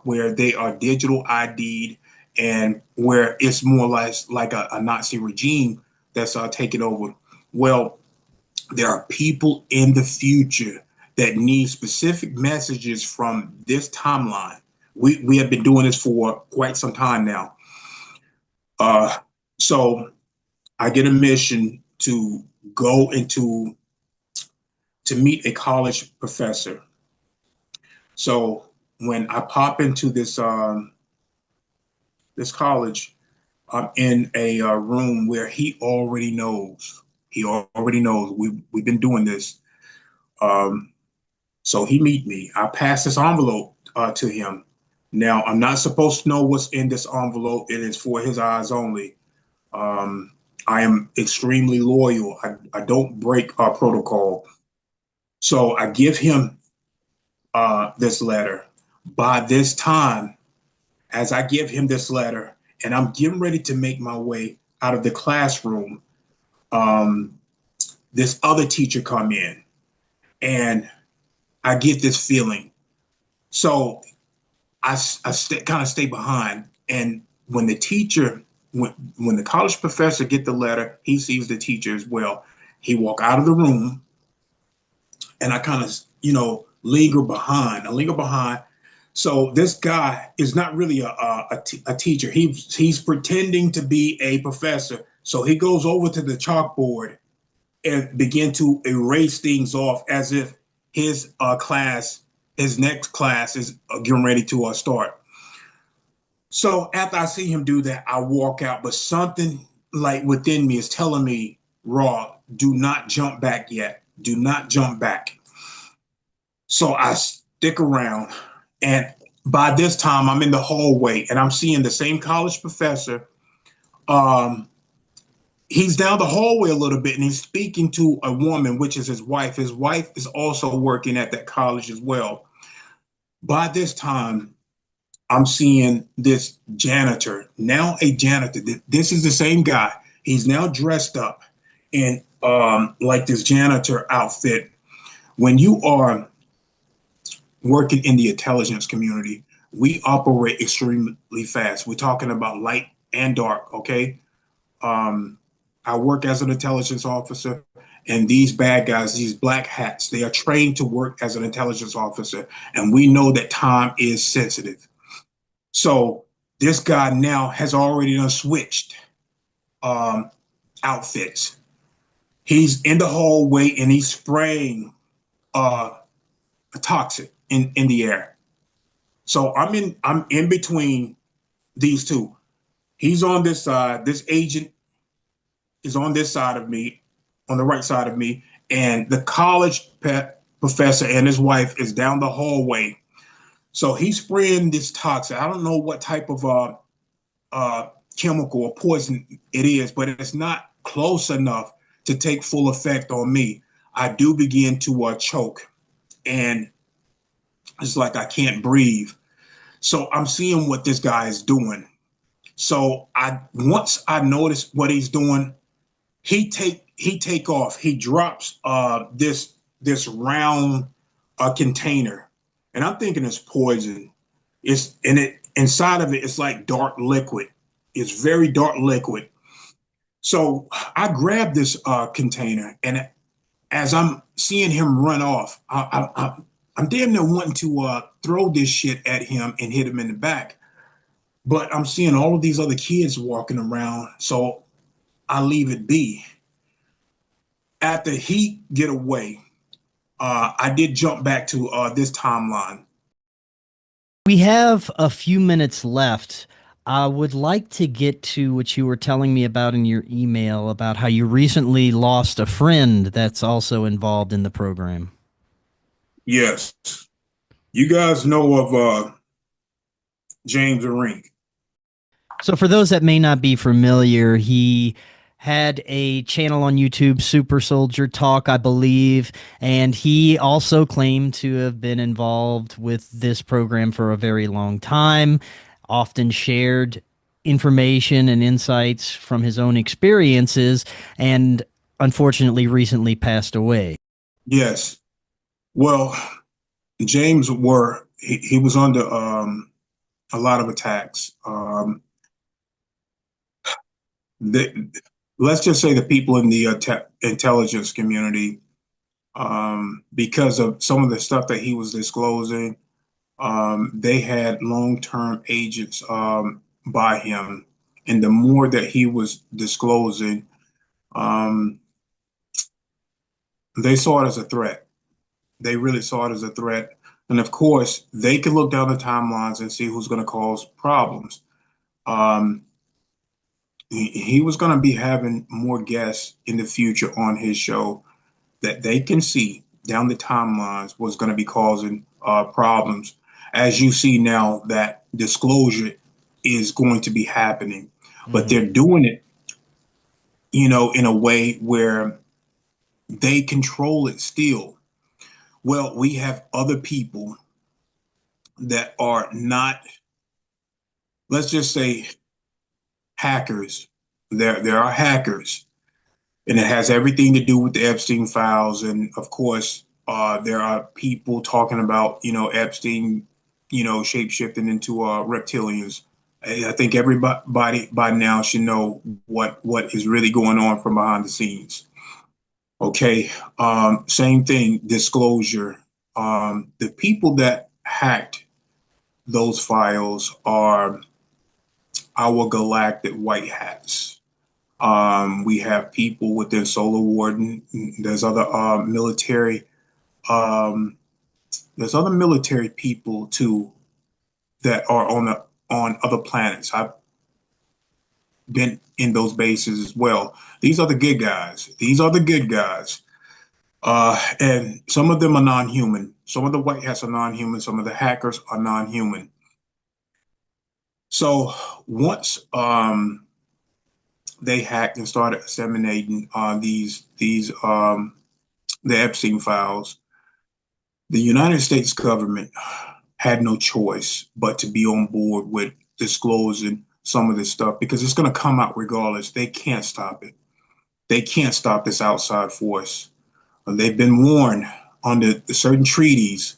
where they are digital ID'd and where it's more like a Nazi regime that's taking over. Well, there are people in the future that need specific messages from this timeline. We have been doing this for quite some time now. So I get a mission to go to meet a college professor. So when I pop into this this college, I'm in a room where he already knows. He already knows we've been doing this. So he meet me. I pass this envelope to him. Now, I'm not supposed to know what's in this envelope. It is for his eyes only. I am extremely loyal. I don't break our protocol. So I give him this letter. By this time, as I give him this letter, and I'm getting ready to make my way out of the classroom, this other teacher come in, and I get this feeling. So I kind of stay behind. And when the teacher, when the college professor get the letter, he sees the teacher as well. He walk out of the room, and I kind of, you know, linger behind. I linger behind. So this guy is not really a teacher. He's pretending to be a professor. So he goes over to the chalkboard and begin to erase things off as if his his next class is getting ready to start. So after I see him do that, I walk out, but something like within me is telling me, Raw, do not jump back yet. Do not jump back. So I stick around, and by this time I'm in the hallway and I'm seeing the same college professor. He's down the hallway a little bit and he's speaking to a woman, which is his wife. His wife is also working at that college as well. By this time, I'm seeing this janitor, now a janitor. This is the same guy. He's now dressed up in like this janitor outfit. When you are working in the intelligence community, we operate extremely fast. We're talking about light and dark, okay? I work as an intelligence officer, and these bad guys, these black hats, they are trained to work as an intelligence officer, and we know that time is sensitive. So this guy now has already done switched outfits. He's in the hallway and he's spraying a toxic in the air. So I'm in between these two. He's on this side. This agent is on this side of me, on the right side of me, and the college professor and his wife is down the hallway. So he's spraying this toxic. I don't know what type of chemical or poison it is, but it's not close enough to take full effect on me. I do begin to choke, and it's like I can't breathe. So I'm seeing what this guy is doing. So once I notice what he's doing, he take off. He drops this round container, and I'm thinking it's poison. It's in it inside of it. It's like dark liquid. It's very dark liquid. So I grab this container, and as I'm seeing him run off, I'm damn near wanting to throw this shit at him and hit him in the back. But I'm seeing all of these other kids walking around, so I leave it be. After he get away, I did jump back to this timeline. We have a few minutes left. I would like to get to what you were telling me about in your email about how you recently lost a friend that's also involved in the program. Yes. You guys know of James Rink. So for those that may not be familiar, he had a channel on YouTube, Supersoldier Talk, I believe, and he also claimed to have been involved with this program for a very long time, often shared information and insights from his own experiences, and unfortunately recently passed away. Yes. Well, James he was under a lot of attacks. Let's just say the people in the intelligence community, because of some of the stuff that he was disclosing, they had long-term agents by him. And the more that he was disclosing, they saw it as a threat. They really saw it as a threat. And of course, they could look down the timelines and see who's going to cause problems. He was going to be having more guests in the future on his show that they can see down the timelines was going to be causing problems. As you see now, that disclosure is going to be happening, but they're doing it, in a way where they control it still. Well, we have other people that are not, let's just say, hackers. There are hackers, and it has everything to do with the Epstein files. And of course, there are people talking about, Epstein, shape-shifting into reptilians. I think everybody by now should know what is really going on from behind the scenes. Okay, same thing, disclosure. The people that hacked those files are our galactic white hats. We have people within Solar Warden. There's other military. There's other military people too that are on other planets. I've been in those bases as well. These are the good guys. These are the good guys. And some of them are non-human. Some of the white hats are non-human. Some of the hackers are non-human. So once they hacked and started disseminating the Epstein files, the United States government had no choice but to be on board with disclosing some of this stuff because it's going to come out regardless. They can't stop it. They can't stop this outside force. They've been warned under certain treaties,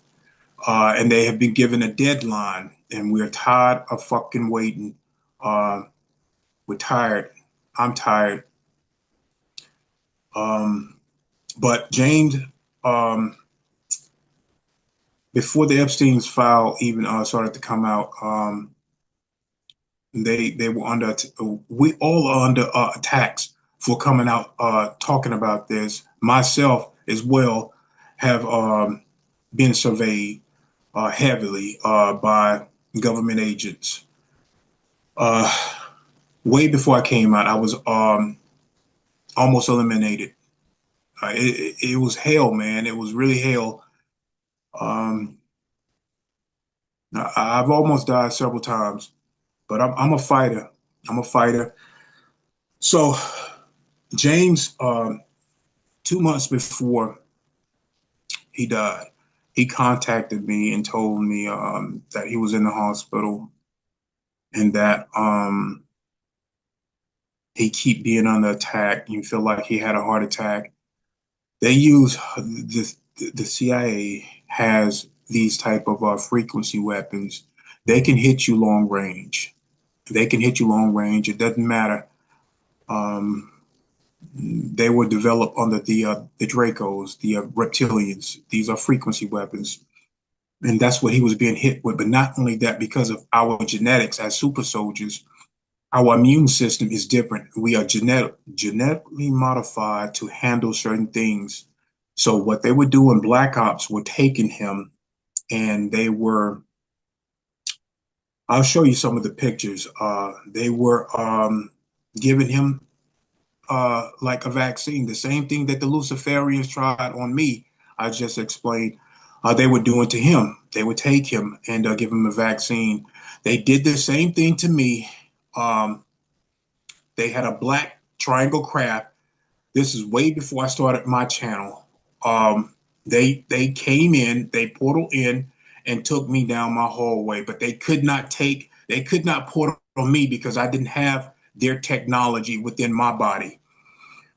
and they have been given a deadline, and we're tired of fucking waiting. We're tired. I'm tired. But James, before the Epstein's file even started to come out, they were under, we all are under attacks for coming out talking about this. Myself as well have been surveyed heavily by government agents. Way before I came out, I was almost eliminated. It was hell, man. It was really hell. I've almost died several times, but I'm a fighter. I'm a fighter. So James, 2 months before he died, he contacted me and told me that he was in the hospital and that he keep being under attack. You feel like he had a heart attack. They use the CIA has these type of frequency weapons. They can hit you long range. They can hit you long range. It doesn't matter. They were developed under the Dracos, the Reptilians. These are frequency weapons. And that's what he was being hit with. But not only that, because of our genetics as super soldiers, our immune system is different. We are genetically modified to handle certain things. So what they would do in Black Ops were taking him and they were, I'll show you some of the pictures. They were giving him like a vaccine, the same thing that the Luciferians tried on me. I just explained they were doing to him. They would take him and give him a vaccine. They did the same thing to me. They had a black triangle craft. This is way before I started my channel. They came in, they portal in and took me down my hallway, but they could not portal on me because I didn't have their technology within my body.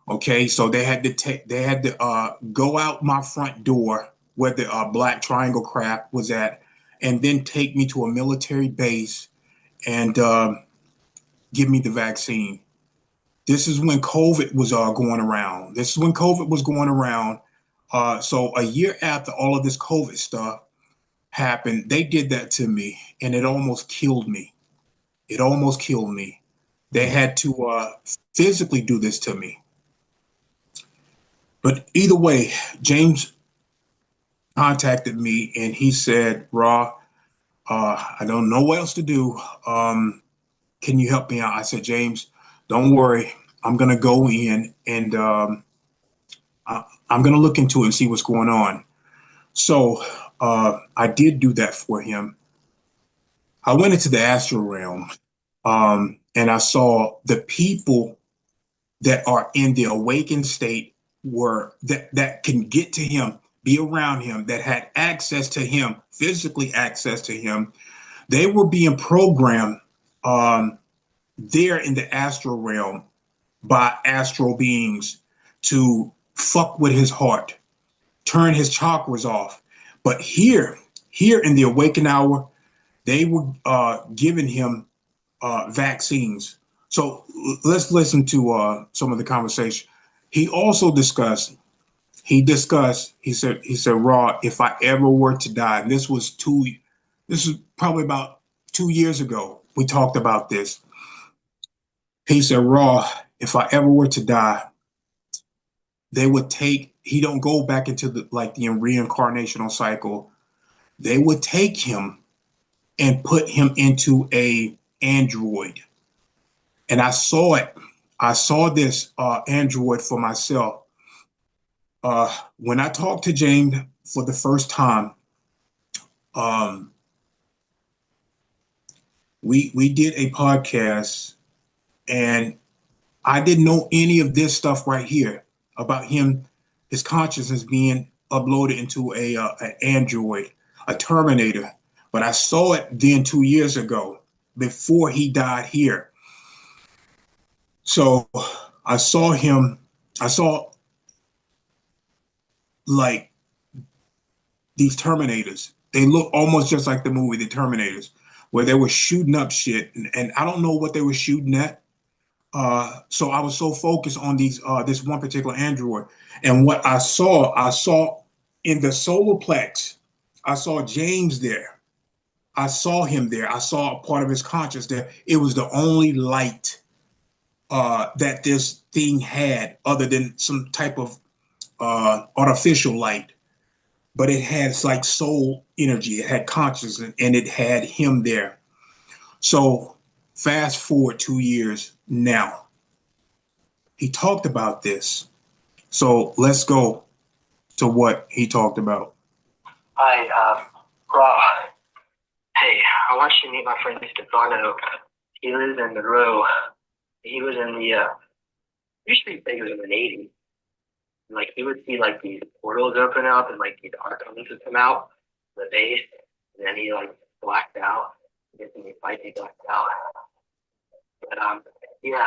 Okay, so they had to go out my front door where the black triangle craft was at, and then take me to a military base and give me the vaccine. This is when COVID was going around. This is when COVID was going around. So a year after all of this COVID stuff happened, they did that to me, and it almost killed me. It almost killed me. They had to physically do this to me. But either way, James contacted me and he said, Raw, I don't know what else to do. Can you help me out? I said, James, don't worry. I'm going to go in and I'm going to look into it and see what's going on. So I did do that for him. I went into the astral realm and I saw the people that are in the awakened state were that can get to him, be around him, that had access to him, physically access to him. They were being programmed there in the astral realm by astral beings to fuck with his heart, turn his chakras off. But here in the awakened hour, they were giving him vaccines. So let's listen to some of the conversation. He also discussed, he said, Raw, if I ever were to die, and this was probably about 2 years ago, we talked about this. He said, Raw, if I ever were to die, they would take, he don't go back into the reincarnational cycle. They would take him and put him into a android. And I saw it. I saw this android for myself. When I talked to James for the first time, we did a podcast, and I didn't know any of this stuff right here about him, his consciousness being uploaded into an android, a Terminator. But I saw it then 2 years ago before he died here. So I saw him I saw like these Terminators. They look almost just like the movie The Terminators, where they were shooting up shit, and I don't know what they were shooting at. So I was so focused on this one particular android, and what I saw in the solar plex, I saw James there. I saw him there. I saw a part of his conscious there. It was the only light that this thing had, other than some type of artificial light. But it had like soul energy. It had consciousness, and it had him there. So fast forward 2 years now. He talked about this. So let's go to what he talked about. Hi, Raw. Hey, I want you to meet my friend Stefano. He lives in Monroe. He was in the, used to think he was in the Navy. And, like, he would see, like, these portals open up and, like, these archons would come out of the base. And then he, like, blacked out. Gets in the fight, he blacked out. But, yeah,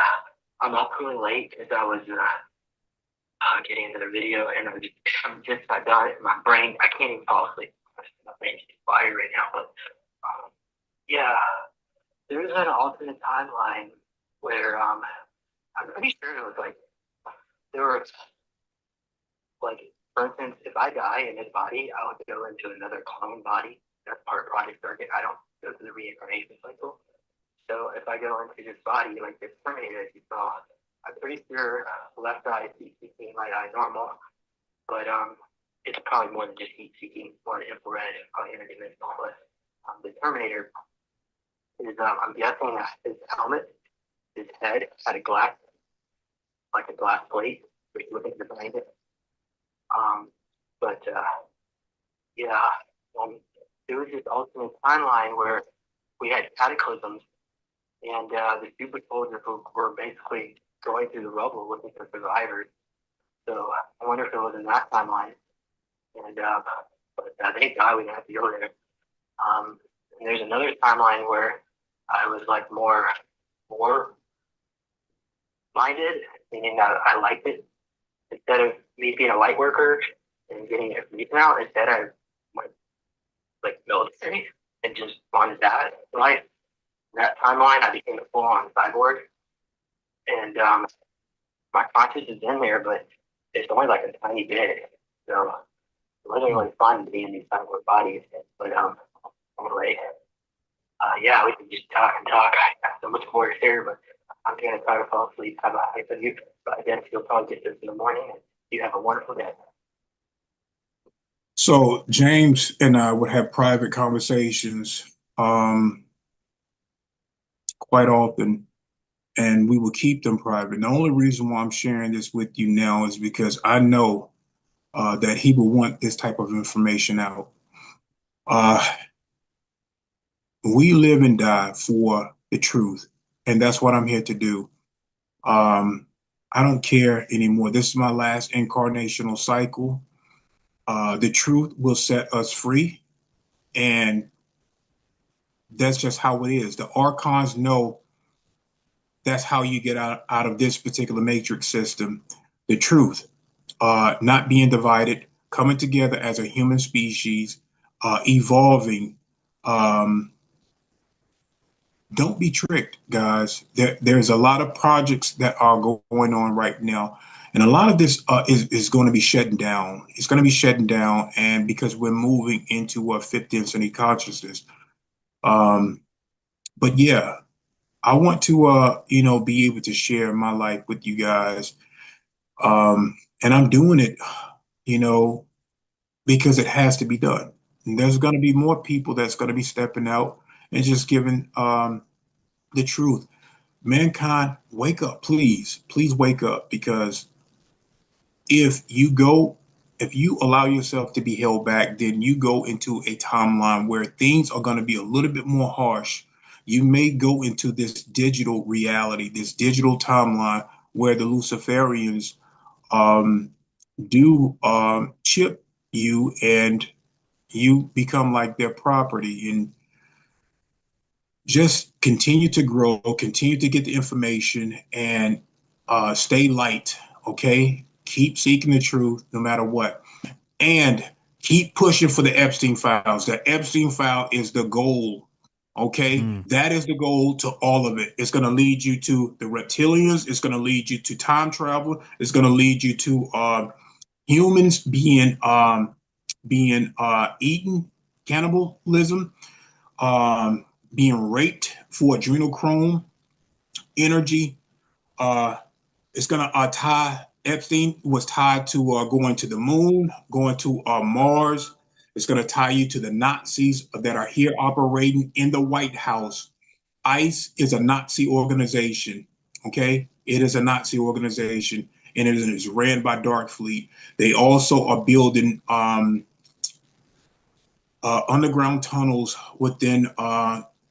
I'm up really late because I was, getting into the video, and I'm just about done. My brain, I can't even fall asleep. My brain's fired right now. But yeah, there's an alternate timeline where I'm pretty sure it was like there were like, for instance, if I die in this body, I would go into another clone body. That's part of Project Circuit. I don't go through the reincarnation cycle. So if I go into this body, like this Terminator, as you saw, I'm pretty sure left eye is heat seeking, right eye normal, but it's probably more than just heat seeking, more infrared, probably interdimensional. But the Terminator is, I'm guessing that his helmet, his head had a glass, like a glass plate, which you look behind it. But yeah, there was this alternate timeline where we had cataclysms, and the super soldiers were basically going through the rubble looking for survivors. So I wonder if it was in that timeline. And but they died. We didn't have to go there. And there's another timeline where I was like more minded, meaning that I liked it. Instead of me being a light worker and getting information out, instead I went like military and just wanted that life. In that timeline, I became a full-on cyborg. And my conscience is in there, but it's only like a tiny bit. So it wasn't really fun to be in these cyborg bodies. But anyway, yeah, we can just talk and talk. I got so much more to share, but I'm going to try to fall asleep. Have a hype of you. But again, you'll probably get this in the morning, and you have a wonderful day. So James and I would have private conversations quite often, and we will keep them private. The only reason why I'm sharing this with you now is because I know that he will want this type of information out. We live and die for the truth, and that's what I'm here to do. I don't care anymore. This is my last incarnational cycle. The truth will set us free, and that's just how it is. The archons know that's how you get out of this particular matrix system. The truth, not being divided, coming together as a human species, evolving. Don't be tricked, guys. There's a lot of projects that are going on right now, and a lot of this is going to be shutting down. It's going to be shutting down, and because we're moving into a fifth density consciousness. But yeah, I want to be able to share my life with you guys, and I'm doing it, because it has to be done. And there's going to be more people that's going to be stepping out and just giving the truth. Mankind, wake up, please wake up, because if you allow yourself to be held back, then you go into a timeline where things are going to be a little bit more harsh. You may go into this digital reality, this digital timeline where the Luciferians do chip you, and you become like their property. And just continue to grow, continue to get the information, and stay light, okay? Keep seeking the truth no matter what. And keep pushing for the Epstein files. The Epstein file is the goal. Okay, that is the goal to all of it. It's going to lead you to the reptilians. It's going to lead you to time travel. It's going to lead you to humans being eaten, cannibalism, being raped for adrenochrome energy. It's going to tie. Epstein was tied to going to the moon, going to Mars. It's going to tie you to the Nazis that are here operating in the White House. ICE is a Nazi organization. Okay, it is a Nazi organization, and it is ran by Dark Fleet. They also are building underground tunnels within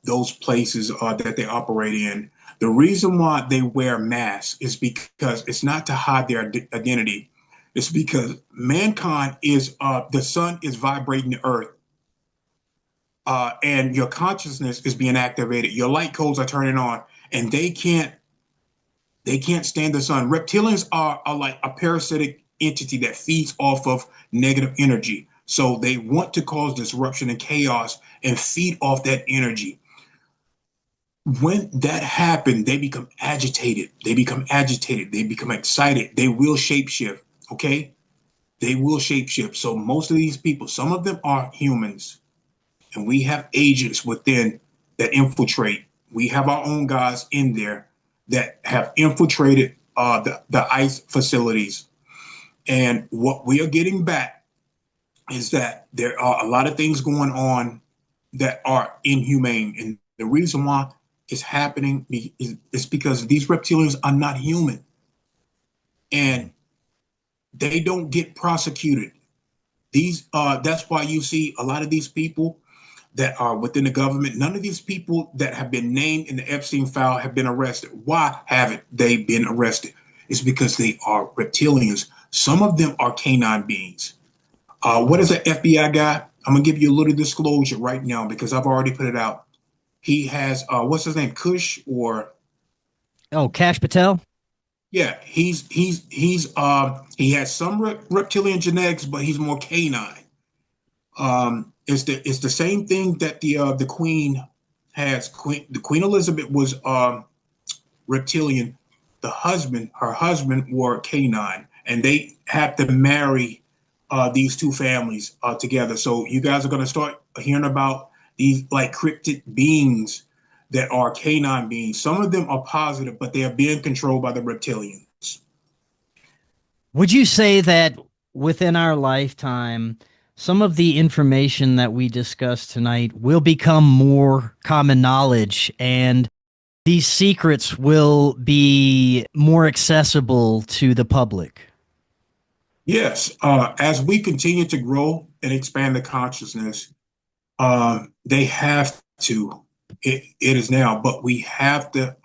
those places that they operate in. The reason why they wear masks is because it's not to hide their identity. It's because mankind is, the sun is vibrating the earth, and your consciousness is being activated. Your light codes are turning on, and they can't stand the sun. Reptilians are like a parasitic entity that feeds off of negative energy. So they want to cause disruption and chaos and feed off that energy. When that happens, they become agitated. They become excited. They will shapeshift. Okay, they will shapeshift. So most of these people, some of them are humans, and we have agents within that infiltrate. We have our own guys in there that have infiltrated the ICE facilities. And what we are getting back is that there are a lot of things going on that are inhumane. And the reason why it's happening is because these reptilians are not human. And they don't get prosecuted. That's why you see a lot of these people that are within the government. None of these people that have been named in the Epstein file have been arrested. Why haven't they been arrested? It's because they are reptilians. Some of them are canine beings. What is an FBI guy? I'm gonna give you a little disclosure right now because I've already put it out. He has what's his name, Kush or Cash Patel. Yeah, he has some reptilian genetics, but he's more canine. It's the same thing that the Queen has. The Queen Elizabeth was reptilian. Her husband were canine, and they have to marry these two families together. So you guys are going to start hearing about these like cryptid beings that are canine beings. Some of them are positive, but they are being controlled by the reptilians. Would you say that within our lifetime, some of the information that we discussed tonight will become more common knowledge and these secrets will be more accessible to the public? Yes, as we continue to grow and expand the consciousness, they have to. It is now, but we have to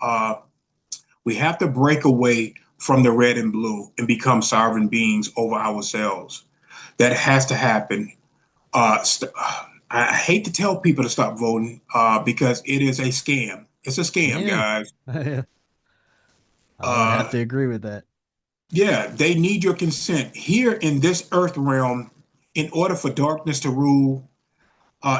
break away from the red and blue and become sovereign beings over ourselves. That has to happen. I hate to tell people to stop voting because it is a scam. It's a scam, guys. I would have to agree with that. Yeah, they need your consent. Here in this earth realm, in order for darkness to rule,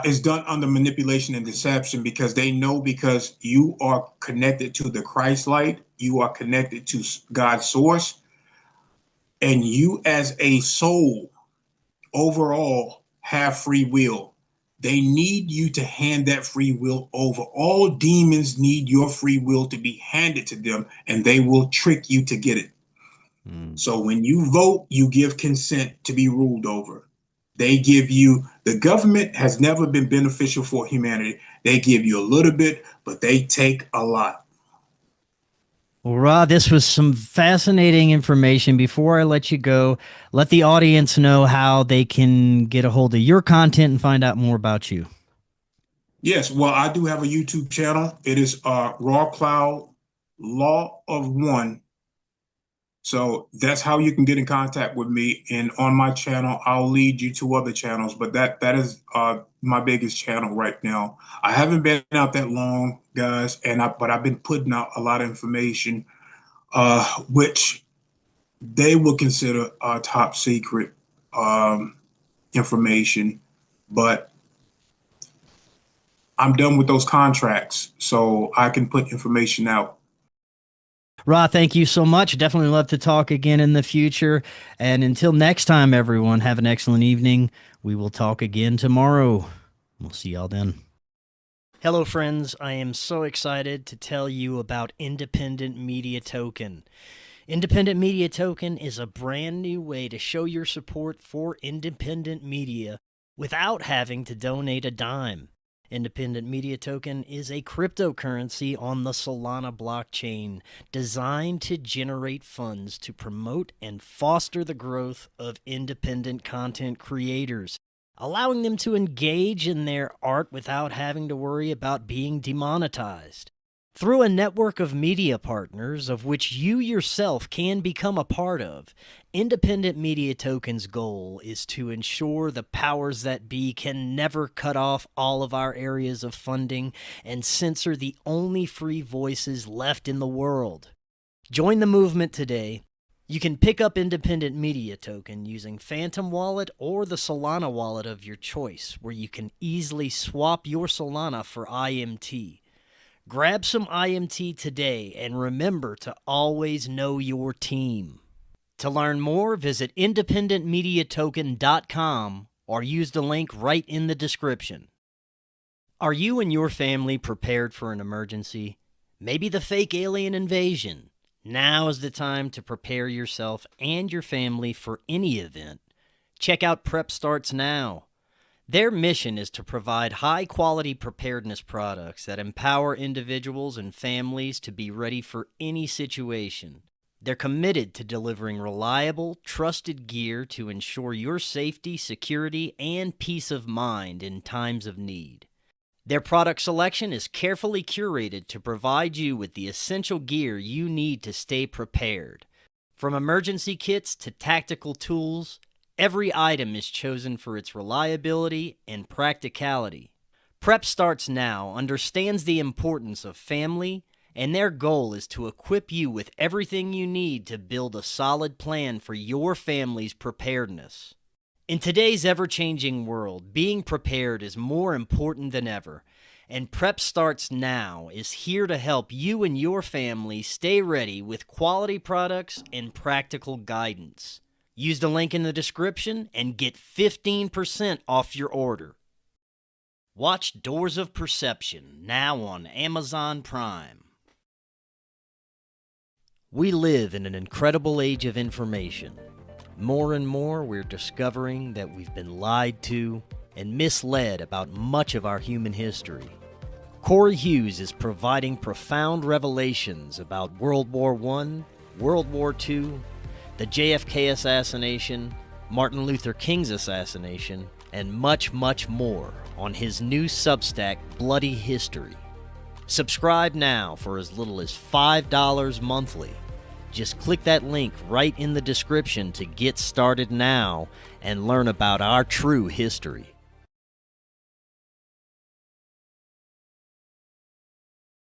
is done under manipulation and deception because they know because you are connected to the Christ light, you are connected to God's source, and you as a soul overall have free will. They need you to hand that free will over. All demons need your free will to be handed to them, and they will trick you to get it. So when you vote, you give consent to be ruled over. They give you, the government has never been beneficial for humanity. They give you a little bit, but they take a lot. Well, Rod, this was some fascinating information. Before I let you go, let the audience know how they can get a hold of your content and find out more about you. Yes, well, I do have a YouTube channel. It is Raw Cloud Law of One. So that's how you can get in contact with me. And on my channel, I'll lead you to other channels, but that is my biggest channel right now. I haven't been out that long, guys, but I've been putting out a lot of information, which they will consider top secret information, but I'm done with those contracts, so I can put information out. Ra, thank you so much. Definitely love to talk again in the future. And until next time, everyone, have an excellent evening. We will talk again tomorrow. We'll see y'all then. Hello, friends. I am so excited to tell you about Independent Media Token. Independent Media Token is a brand new way to show your support for independent media without having to donate a dime. Independent Media Token is a cryptocurrency on the Solana blockchain designed to generate funds to promote and foster the growth of independent content creators, allowing them to engage in their art without having to worry about being demonetized. Through a network of media partners, of which you yourself can become a part of, Independent Media Token's goal is to ensure the powers that be can never cut off all of our areas of funding and censor the only free voices left in the world. Join the movement today. You can pick up Independent Media Token using Phantom Wallet or the Solana wallet of your choice, where you can easily swap your Solana for IMT. Grab some IMT today and remember to always know your team. To learn more, visit independentmediatoken.com or use the link right in the description. Are you and your family prepared for an emergency? Maybe the fake alien invasion? Now is the time to prepare yourself and your family for any event. Check out Prep Starts Now. Their mission is to provide high-quality preparedness products that empower individuals and families to be ready for any situation. They're committed to delivering reliable, trusted gear to ensure your safety, security, and peace of mind in times of need. Their product selection is carefully curated to provide you with the essential gear you need to stay prepared. From emergency kits to tactical tools, every item is chosen for its reliability and practicality. Prep Starts Now understands the importance of family, and their goal is to equip you with everything you need to build a solid plan for your family's preparedness. In today's ever-changing world, being prepared is more important than ever, and Prep Starts Now is here to help you and your family stay ready with quality products and practical guidance. Use the link in the description and get 15% off your order. Watch Doors of Perception now on Amazon Prime. We live in an incredible age of information. More and more, we're discovering that we've been lied to and misled about much of our human history. Cory Hughes is providing profound revelations about World War I, World War II, the JFK assassination, Martin Luther King's assassination, and much, much more on his new Substack, Bloody History. Subscribe now for as little as $5 monthly. Just click that link right in the description to get started now and learn about our true history.